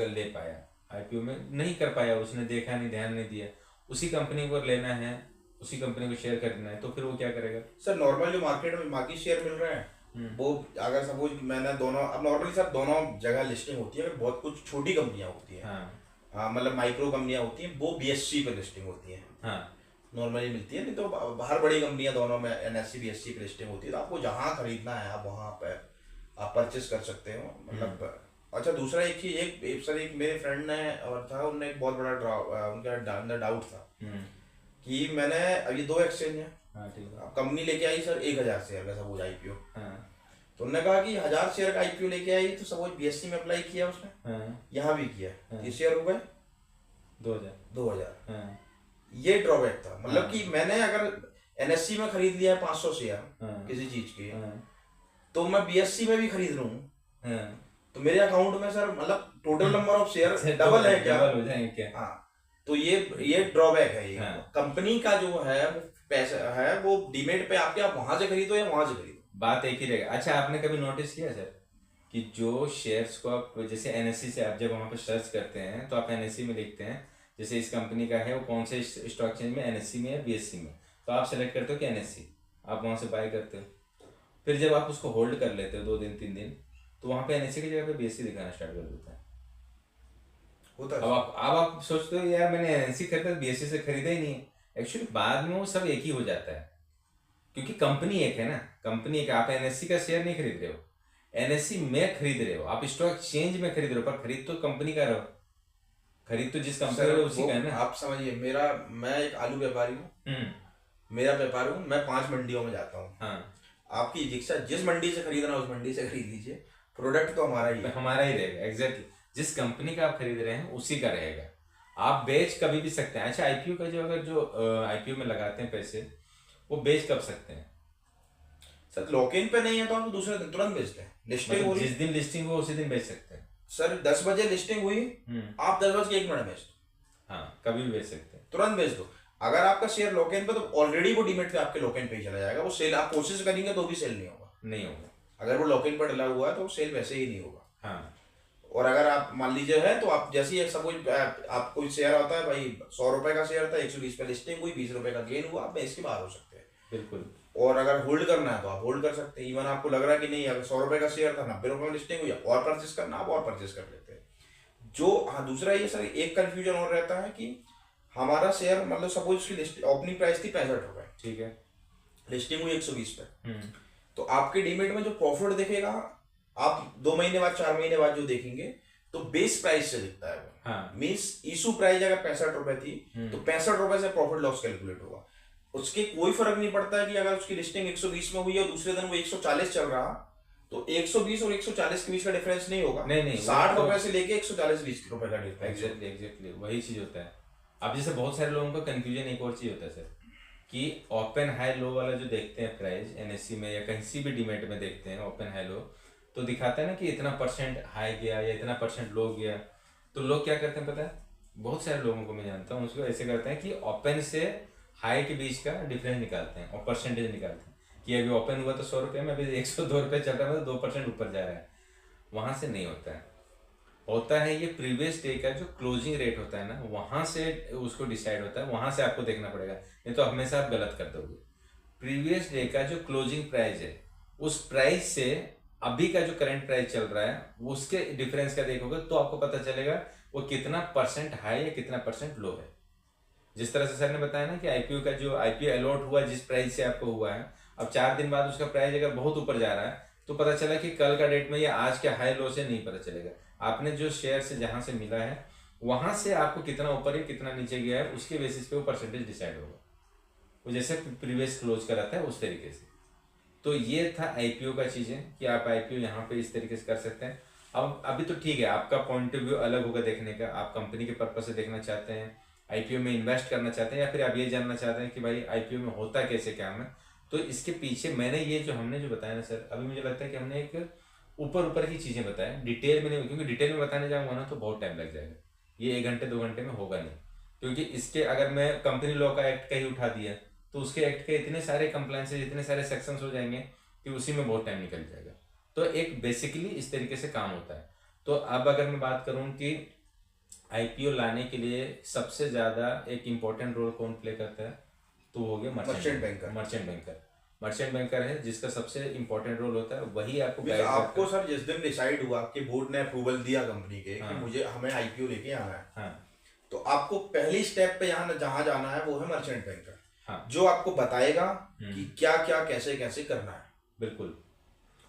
ले पाया, आईपीओ में नहीं कर पाया, उसने देखा नहीं, ध्यान नहीं दिया, उसी कंपनी को लेना है, उसी कंपनी को शेयर खरीदना है, तो फिर वो क्या करेगा? सर नॉर्मल जो मार्केट में बाकी शेयर मिल रहे हैं वो अगर सपोज मैंने दोनों, अब नॉर्मली सर दोनों जगह लिस्टिंग होती है, बहुत कुछ छोटी कंपनियां होती हैं, हाँ मतलब माइक्रो कंपनियां होती हैं, वो बीएससी पे लिस्टिंग होती है, हाँ नॉर्मली मिलती है। नहीं तो बाहर बड़ी कंपनियां दोनों में एनएससी बीएससी पे लिस्टिंग होती है, तो आपको जहाँ खरीदना है आप वहाँ पर आप परचेस कर सकते हो। मतलब अच्छा दूसरा एक चीज, एक सर एक मेरे फ्रेंड ने और था, उनने एक बहुत बड़ा उनका अंदर डाउट था कि मैंने अभी 2 एक्सचेंज है, कंपनी लेके आई सर 1000 शेयर का सपोज आईपीओ, तो उन्होंने कहा कि 1000 शेयर का आईपीओ लेके आई तो सपोज बीएससी में अप्लाई किया उसने, यहाँ भी किया, ये शेयर हो गए 2000। ये ड्रॉबैक था, मतलब कि मैंने अगर एनएससी में खरीद लिया है 500 शेयर किसी चीज के, तो मैं बीएससी में भी खरीद रहा हूँ, तो मेरे अकाउंट में सर मतलब टोटल नंबर ऑफ शेयर अच्छा, डबल है क्या? डबल हो जाएंगे क्या? हाँ, तो ये ड्रॉबैक है। ये हाँ, कंपनी का जो है वो पैसा है वो डीमेट पे आपके, आप वहां से खरीदो या वहां से खरीदो, बात एक ही रहेगा। अच्छा, आपने कभी नोटिस किया सर कि जो शेयर्स को आप जैसे एनएससी से आप जब वहाँ पे सर्च करते हैं तो आप एनएससी में लिखते हैं जैसे इस कंपनी का है वो कौन से स्टॉक एक्सचेंज में, एनएससी में या बीएससी में, तो आप सेलेक्ट करते हो कि एनएससी, आप वहाँ से बाय करते हो। फिर जब आप उसको होल्ड कर लेते हो 2 दिन 3 दिन, तो वहाँ पे एनएससी की जगह पे बीएससी दिखाना स्टार्ट कर देता है। होता है अब सर। आप सोचते हो यार मैंने एनएससी खरीदा बीएससी से खरीदा ही नहीं है। एक्चुअली बाद में वो सब एक ही हो जाता है, क्योंकि कंपनी एक है ना, कंपनी एक। आप एनएससी का शेयर नहीं खरीद रहे हो, एनएससी में खरीद रहे हो, आप स्टॉक एक्सचेंज में खरीद रहे हो, पर खरीद तो कंपनी का रहो, खरीद तो जिस कंपनी सर का उसी वो का है ना। आप समझिए, मैं एक आलू व्यापारी हूँ, मेरा व्यापार हूँ, मैं 5 मंडियों में जाता हूँ। हाँ, आपकी इच्छा, जिस मंडी से खरीदना उस मंडी से खरीद लीजिए, प्रोडक्ट तो हमारा ही तो है। हमारा ही रहेगा एग्जैक्टली, जिस कंपनी का आप खरीद रहे हैं उसी का रहेगा, आप बेच कभी भी सकते हैं। अच्छा, आईपीओ का जो अगर जो आईपीओ में लगाते हैं पैसे, वो बेच कब सकते हैं? सर लॉक इन पे नहीं है तो आप दूसरे दिन तुरंत बेचते हैं। लिस्टिंग हो मतलब रही जिस दिन लिस्टिंग हो उसी दिन बेच सकते हैं? सर 10 बजे लिस्टिंग हुई, आप 10 बज के 1 मिनट बेच दो, हाँ, कभी भी बेच सकते हैं। तुरंत बेच दो। अगर आपका शेयर लॉक इन पे तो ऑलरेडी वो डीमेट पे आपके लॉक इन पे ही चला जाएगा, वो सेल आप कोशिश करेंगे तो भी सेल नहीं होगा। नहीं होगा। अगर वो लॉक इन पर डला हुआ है तो सेल वैसे ही नहीं होगा। हाँ, और अगर आप मान लीजिए है तो आप जैसे ही सपोज आप कोई शेयर आता है भाई, 100 रुपए का शेयर था, 120 पे लिस्टिंग हुई, 20 रुपए का गेन हुआ, आप बेच के बाहर हो सकते हैं। बिल्कुल। और अगर होल्ड करना है तो आप होल्ड कर सकते हैं। इवन आपको लग रहा है कि नहीं, अगर 100 रुपए का शेयर था, 90 रुपए में लिस्टिंग हुई, और परचेस करना, आप और परचेस कर लेते हैं। जो हाँ, दूसरा ये सर एक कंफ्यूजन और रहता है कि हमारा शेयर मतलब सपोज उसकी ओपनिंग प्राइस थी 65 रुपए, ठीक है। लिस्टिंग हुई 120 पे, तो आपके डीमेट में जो प्रॉफिट दिखेगा, आप 2 महीने बाद 4 महीने बाद जो देखेंगे तो बेस प्राइस से दिखता है वो। हाँ, मीन्स इशू प्राइस अगर 65 रुपए थी तो 65 रुपए से प्रॉफिट लॉस कैलकुलेट होगा। उसके कोई फर्क नहीं पड़ता है कि अगर उसकी लिस्टिंग 120 में हुई है और दूसरे दिन वो 140 चल रहा, तो 120 और 140 के बीच का डिफरेंस नहीं होगा। नहीं 60 रुपए से लेके 140 रुपए का डिफरेंस। एग्जैक्टली वही चीज होता है। अब जैसे बहुत सारे लोगों का कंफ्यूजन एक और चीज होता है सर, कि ओपन हाई लो वाला जो देखते हैं प्राइस एनएससी में या कहीं सी भी डीमेट में देखते हैं ओपन हाई लो, तो दिखाता है ना कि इतना परसेंट हाई गया या इतना परसेंट लो गया। तो लोग क्या करते हैं पता है, बहुत सारे लोगों को मैं जानता हूँ उसको ऐसे करते हैं कि ओपन से हाई के बीच का डिफरेंस निकालते हैं और परसेंटेज निकालते हैं कि अभी ओपन हुआ तो 100 रुपये में, अभी 102 रुपये चल रहा है, तो 2% ऊपर जा रहा है। वहाँ से नहीं होता है, होता है ये प्रीवियस डे का जो क्लोजिंग रेट होता है ना, वहाँ से उसको डिसाइड होता है, वहाँ से आपको देखना पड़ेगा, नहीं तो हमेशा आप गलत कर दोगे। प्रीवियस डे का जो क्लोजिंग प्राइस है, उस प्राइस से अभी का जो करंट प्राइस चल रहा है उसके डिफरेंस का देखोगे तो आपको पता चलेगा वो कितना परसेंट हाई या कितना परसेंट लो है। जिस तरह से सर ने बताया ना कि आईपीओ का जो आईपीओ अलॉट हुआ जिस प्राइस से आपको हुआ है, अब 4 दिन बाद उसका प्राइस अगर बहुत ऊपर जा रहा है तो पता चला कि कल का डेट में या आज के हाई लो से नहीं पता चलेगा। आपने जो शेयर से जहां से मिला है वहां से आपको कितना ऊपर है कितना नीचे गया है उसके बेसिस पे वो परसेंटेज डिसाइड होगा, वो जैसे प्रीवियस क्लोज का रहता है उस तरीके से। तो ये था आईपीओ का चीज़ें कि आप आईपीओ यहाँ पे इस तरीके से कर सकते हैं। अब अभी तो ठीक है, आपका पॉइंट ऑफ व्यू अलग होगा देखने का, आप कंपनी के पर्पज से देखना चाहते हैं, आईपीओ में इन्वेस्ट करना चाहते हैं, या फिर आप ये जानना चाहते हैं कि भाई आईपीओ में होता कैसे क्या है। तो इसके पीछे मैंने ये जो हमने जो बताया ना सर, अभी मुझे लगता है कि हमने एक ऊपर की चीज़ें बताएं, डिटेल में नहीं, क्योंकि डिटेल में बताने जाऊँगा ना तो बहुत टाइम लग जाएगा, ये 1 घंटे 2 घंटे में होगा नहीं। क्योंकि इसके अगर मैं कंपनी लॉ का एक्ट का ही उठा दिया तो उसके एक्ट के इतने सारे कंप्लायंसेज इतने सारे सेक्शंस हो जाएंगे कि उसी में बहुत टाइम निकल जाएगा। तो एक बेसिकली इस तरीके से काम होता है। तो अब अगर मैं बात करूं कि आईपीओ लाने के लिए सबसे ज़्यादा एक इम्पोर्टेंट रोल कौन प्ले करता है, तो वो हो गया मर्चेंट बैंकर। मर्चेंट बैंकर है जिसका सबसे इम्पोर्टेंट रोल होता है, वही आपको गाइड आपको सर जिस दिन डिसाइड हुआ कि बोर्ड ने अप्रूवल दिया कंपनी के हाँ, कि हमें आईपीओ लेके आना है, हाँ, तो आपको पहली स्टेप पे यहाँ जहाँ जाना है वो है मर्चेंट बैंकर। हाँ, जो आपको बताएगा कि क्या क्या कैसे कैसे करना है। बिल्कुल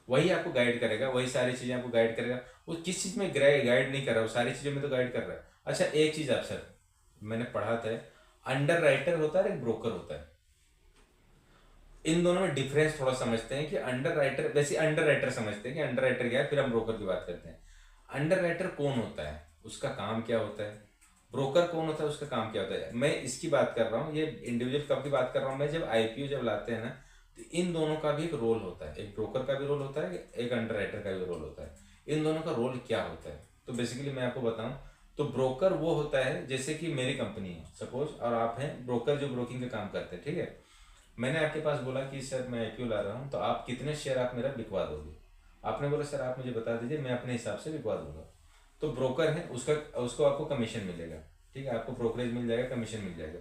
वही आपको गाइड करेगा, वही सारी चीज़ें आपको गाइड करेगा। वो किस चीज़ में गाइड नहीं कर रहा, वो सारी चीज़ों में तो गाइड कर रहा है। अच्छा एक चीज़ आप सर, मैंने पढ़ा था, अंडर राइटर होता है एक ब्रोकर होता है, इन दोनों में डिफरेंस थोड़ा समझते हैं कि अंडर राइटर, वैसे अंडर राइटर समझते हैं कि अंडर राइटर क्या है, फिर हम ब्रोकर की बात करते हैं। अंडर राइटर कौन होता है, उसका काम क्या होता है, ब्रोकर कौन होता है उसका काम क्या होता है। मैं इसकी बात कर रहा हूँ, ये इंडिविजुअल कब की बात कर रहा हूँ मैं, जब आईपीओ जब लाते हैं ना, तो इन दोनों का भी एक रोल होता है, एक ब्रोकर का भी रोल होता है, एक अंडर राइटर का भी रोल होता है। इन दोनों का रोल क्या होता है। तो बेसिकली मैं आपको बताऊं तो ब्रोकर वो होता है, जैसे कि मेरी कंपनी है सपोज, और आप हैं ब्रोकर जो ब्रोकिंग का काम करते हैं, ठीक है। मैंने आपके पास बोला कि सर मैं आईपीओ ला रहा हूँ, तो आप कितने शेयर आप मेरा बिकवा दोगे। आपने बोला सर आप मुझे बता दीजिए, मैं अपने हिसाब से बिकवा दूंगा। तो ब्रोकर है उसका, उसको आपको कमीशन मिलेगा, ठीक है, आपको ब्रोकरेज मिल जाएगा, कमीशन मिल जाएगा।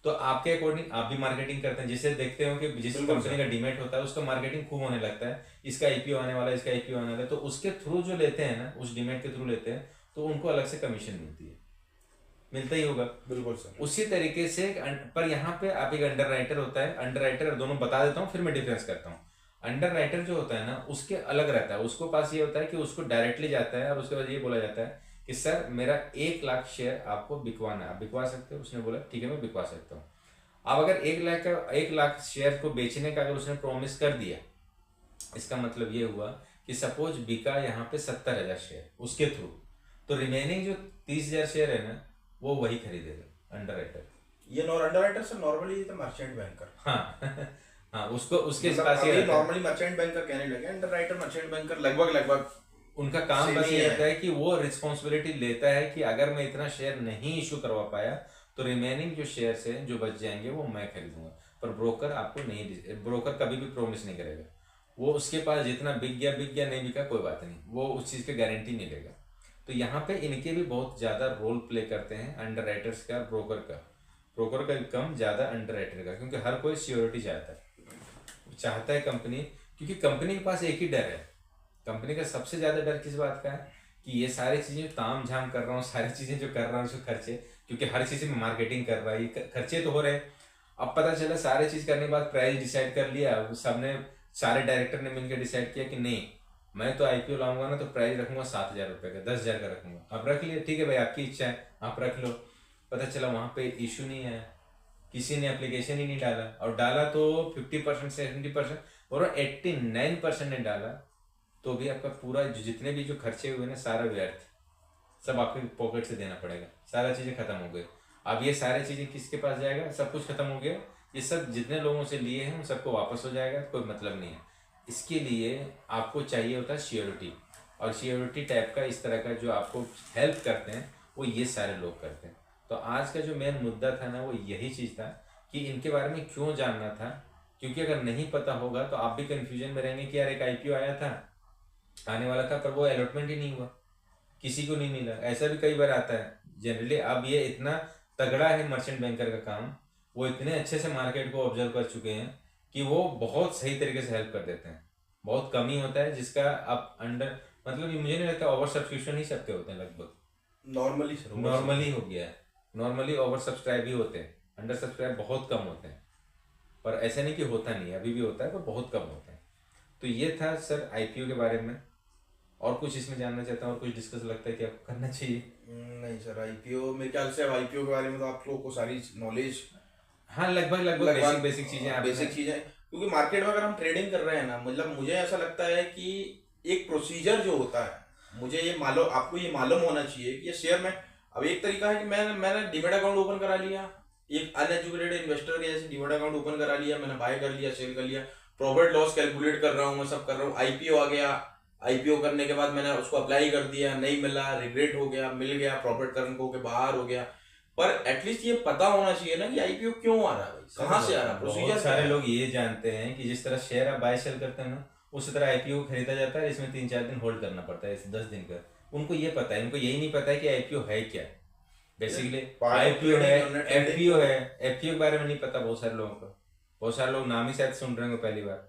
तो आपके अकॉर्डिंग आप भी मार्केटिंग करते हैं, जिससे देखते हो कि जिस बिल्कुल कंपनी सर। का डीमेट होता है उसका मार्केटिंग खूब होने लगता है, इसका आईपीओ आने वाला है, इसका आईपीओ आने वाला है, तो उसके थ्रू जो लेते हैं ना, उस डीमेट के थ्रू लेते हैं, तो उनको अलग से कमीशन मिलती है, मिलता ही होगा। बिल्कुल सर। उसी तरीके से पर यहाँ पे आप एक अंडर राइटर होता है, अंडर राइटर दोनों बता देता हूँ फिर मैं डिफरेंस करता हूँ। अंडर राइटर जो होता है ना उसके अलग रहता है, उसको पास ये होता है कि उसको डायरेक्टली जाता है और उसके बाद ये बोला जाता है कि सर मेरा 1 लाख शेयर आपको बिकवाना है, आप बिकवा सकते हो। उसने बोला ठीक है मैं बिकवा सकता हूँ। अब अगर 1 लाख शेयर को बेचने का अगर उसने प्रॉमिस कर दिया, इसका मतलब ये हुआ कि सपोज बिका यहाँ पे 70,000 शेयर उसके थ्रू, तो रिमेनिंग जो 30,000 शेयर है ना वो वही खरीदेगा अंडर राइटर। ये अंडर राइटर सर नॉर्मली तो मर्चेंट बैंकर। हाँ हाँ, उसको उसके मतलब पास ये अभी रहता है, नॉर्मली मर्चेंट बैंकर कहने लगे, अंडर राइटर मर्चेंट बैंकर लगभग लगभग उनका काम सेम बस ही ये है। रहता है कि वो रिस्पॉन्सिबिलिटी लेता है कि अगर मैं इतना शेयर नहीं इशू करवा पाया तो रिमेनिंग जो शेयर्स हैं जो बच जाएंगे वो मैं खरीदूंगा। पर ब्रोकर आपको नहीं, ब्रोकर कभी भी प्रॉमिस नहीं करेगा, वो उसके पास जितना बिक गया नहीं बिका कोई बात नहीं, वो उस चीज़ की गारंटी नहीं लेगा। तो यहाँ पे इनके भी बहुत ज़्यादा रोल प्ले करते हैं अंडर राइटर्स का, ब्रोकर का। ब्रोकर का कम ज़्यादा अंडर राइटर का, क्योंकि हर कोई सियोरिटी चाहता है कंपनी, क्योंकि कंपनी के पास एक ही डर है। कंपनी का सबसे ज्यादा डर किस बात का है कि ये सारी चीजें ताम झाम कर रहा हूँ, सारी चीजें जो कर रहा हूँ उसके खर्चे, क्योंकि हर चीज में मार्केटिंग कर रहा है, ये खर्चे तो हो रहे हैं। अब पता चला सारी चीज करने के बाद प्राइस डिसाइड कर लिया, सबने सारे डायरेक्टर ने मिलकर डिसाइड किया कि नहीं मैं तो आईपीओ लाऊंगा ना तो प्राइस रखूंगा 7,000 रुपये का, 10,000 का रखूंगा। अब रख लिया, ठीक है भाई आपकी इच्छा है आप रख लो। पता चला वहां पे इशू नहीं आया, किसी ने एप्लीकेशन ही नहीं डाला, और डाला तो 50% 70% और 89% ने डाला, तो भी आपका पूरा जितने भी जो खर्चे हुए ना सारा व्यर्थ, सब आपके पॉकेट से देना पड़ेगा, सारा चीज़ें खत्म हो गई। अब ये सारी चीज़ें किसके पास जाएगा, सब कुछ खत्म हो गया, ये सब जितने लोगों से लिए हैं उन सबको वापस हो जाएगा, कोई मतलब नहीं है। इसके लिए आपको चाहिए होता है श्योरिटी, और श्योरिटी टाइप का इस तरह का जो आपको हेल्प करते हैं वो ये सारे लोग करते हैं। तो आज का जो मेन मुद्दा था ना वो यही चीज़ था कि इनके बारे में क्यों जानना था, क्योंकि अगर नहीं पता होगा तो आप भी कंफ्यूजन में रहेंगे कि यार एक आईपीओ आया था, आने वाला था, पर वो अलॉटमेंट ही नहीं हुआ, किसी को नहीं मिला। ऐसा भी कई बार आता है जनरली। अब ये इतना तगड़ा है मर्चेंट बैंकर का काम, वो इतने अच्छे से मार्केट को ऑब्जर्व कर चुके हैं कि वो बहुत सही तरीके से हेल्प कर देते हैं। बहुत कम ही होता है जिसका आप अंडर, मतलब ये मुझे नहीं लगता ओवर सब्सक्रिप्शन ही सबके होते हैं लगभग, नॉर्मली सर नॉर्मली हो गया है, नॉर्मली ओवर सब्सक्राइब ही होते हैं, अंडर सब्सक्राइब बहुत कम होते हैं। पर ऐसा नहीं कि होता नहीं है, अभी भी होता है पर बहुत कम होता है। तो ये था सर आईपीओ के बारे में। और कुछ इसमें जानना चाहता हूँ और कुछ डिस्कस लगता है कि आपको करना चाहिए। नहीं सर, आईपीओ मेरे ख्याल से अब आईपीओ के बारे में तो आप लोगों को सारी नॉलेज हाँ लगभग लगभग बेसिक बेसिक चीजें आपने, बेसिक चीजें, क्योंकि मार्केट में अगर हम ट्रेडिंग कर रहे हैं ना, मतलब मुझे ऐसा लगता है कि एक प्रोसीजर जो होता है, मुझे ये मालूम, आपको ये मालूम होना चाहिए कि ये शेयर में, अब एक तरीका है कि मैंने डीमेट अकाउंट ओपन करा लिया, एक अनएजुकेटेड इन्वेस्टर के जैसे डीमेट अकाउंट ओपन करा लिया, मैंने बाय कर लिया, सेल कर लिया, प्रॉफिट लॉस कैलकुलेट कर रहा हूँ, मैं सब कर रहा हूँ। आईपीओ आ गया, आईपीओ करने के बाद मैंने उसको अप्लाई कर दिया, नहीं मिला, रिग्रेट हो गया, मिल गया, प्रॉफिट करने को के बाहर हो गया। पर एटलीस्ट ये पता होना चाहिए ना कि आईपीओ क्यों आ रहा है, भाई कहाँ से आ रहा है, प्रोसीजर। बहुत सारे लोग ये जानते हैं कि जिस तरह शेयर आप बाय सेल करते हैं ना उसी तरह आईपीओ खरीदा जाता है, इसमें 3-4 दिन होल्ड करना पड़ता है, 10 दिन का। उनको ये पता है, इनको यही नहीं पता है कि आईपीओ है क्या बेसिकली। आईपीओ है, एफपीओ है, एफपीओ के बारे में नहीं पता बहुत सारे लोगों को, बहुत सारे लोग नाम ही शायद सुन रहे होंगे पहली बार,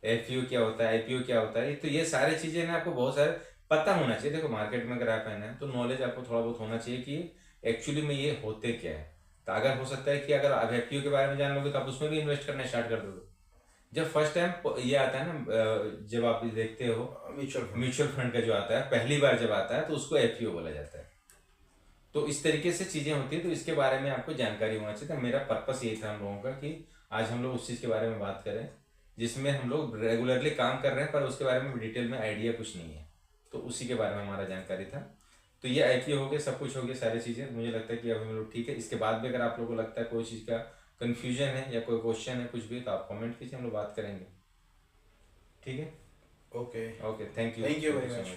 एफपीओ क्या होता है, आईपीओ क्या होता है। तो ये सारी चीजें ना आपको बहुत सारे पता होना चाहिए। देखो मार्केट में अगर आप है ना तो नॉलेज आपको थोड़ा बहुत होना चाहिए कि एक्चुअली में ये होते क्या है। तो अगर हो सकता है कि अगर आप एफपीओ के बारे में जान लोगे तो आप उसमें भी इन्वेस्ट करना स्टार्ट कर दोगे। जब फर्स्ट टाइम ये आता है ना, जब आप देखते हो म्यूचुअल फंड का जो आता है पहली बार जब आता है तो उसको एफपीओ बोला जाता है। तो इस तरीके से चीजें होती है, तो इसके बारे में आपको जानकारी होना चाहिए। तो मेरा पर्पस यही था हम लोगों का कि आज हम लोग उस चीज के बारे में बात करें जिसमें हम लोग रेगुलरली काम कर रहे हैं पर उसके बारे में डिटेल में आइडिया कुछ नहीं है, तो उसी के बारे में हमारा जानकारी था। तो ये आईपीओ हो गया, सब कुछ हो गया, सारी चीज़ें। मुझे लगता है कि अब हम लोग ठीक है। इसके बाद भी अगर आप लोगों को लगता है कोई चीज़ का कन्फ्यूजन है या कोई क्वेश्चन है कुछ भी तो आप कमेंट कीजिए, हम लोग बात करेंगे। ठीक है, okay okay, thank you very much.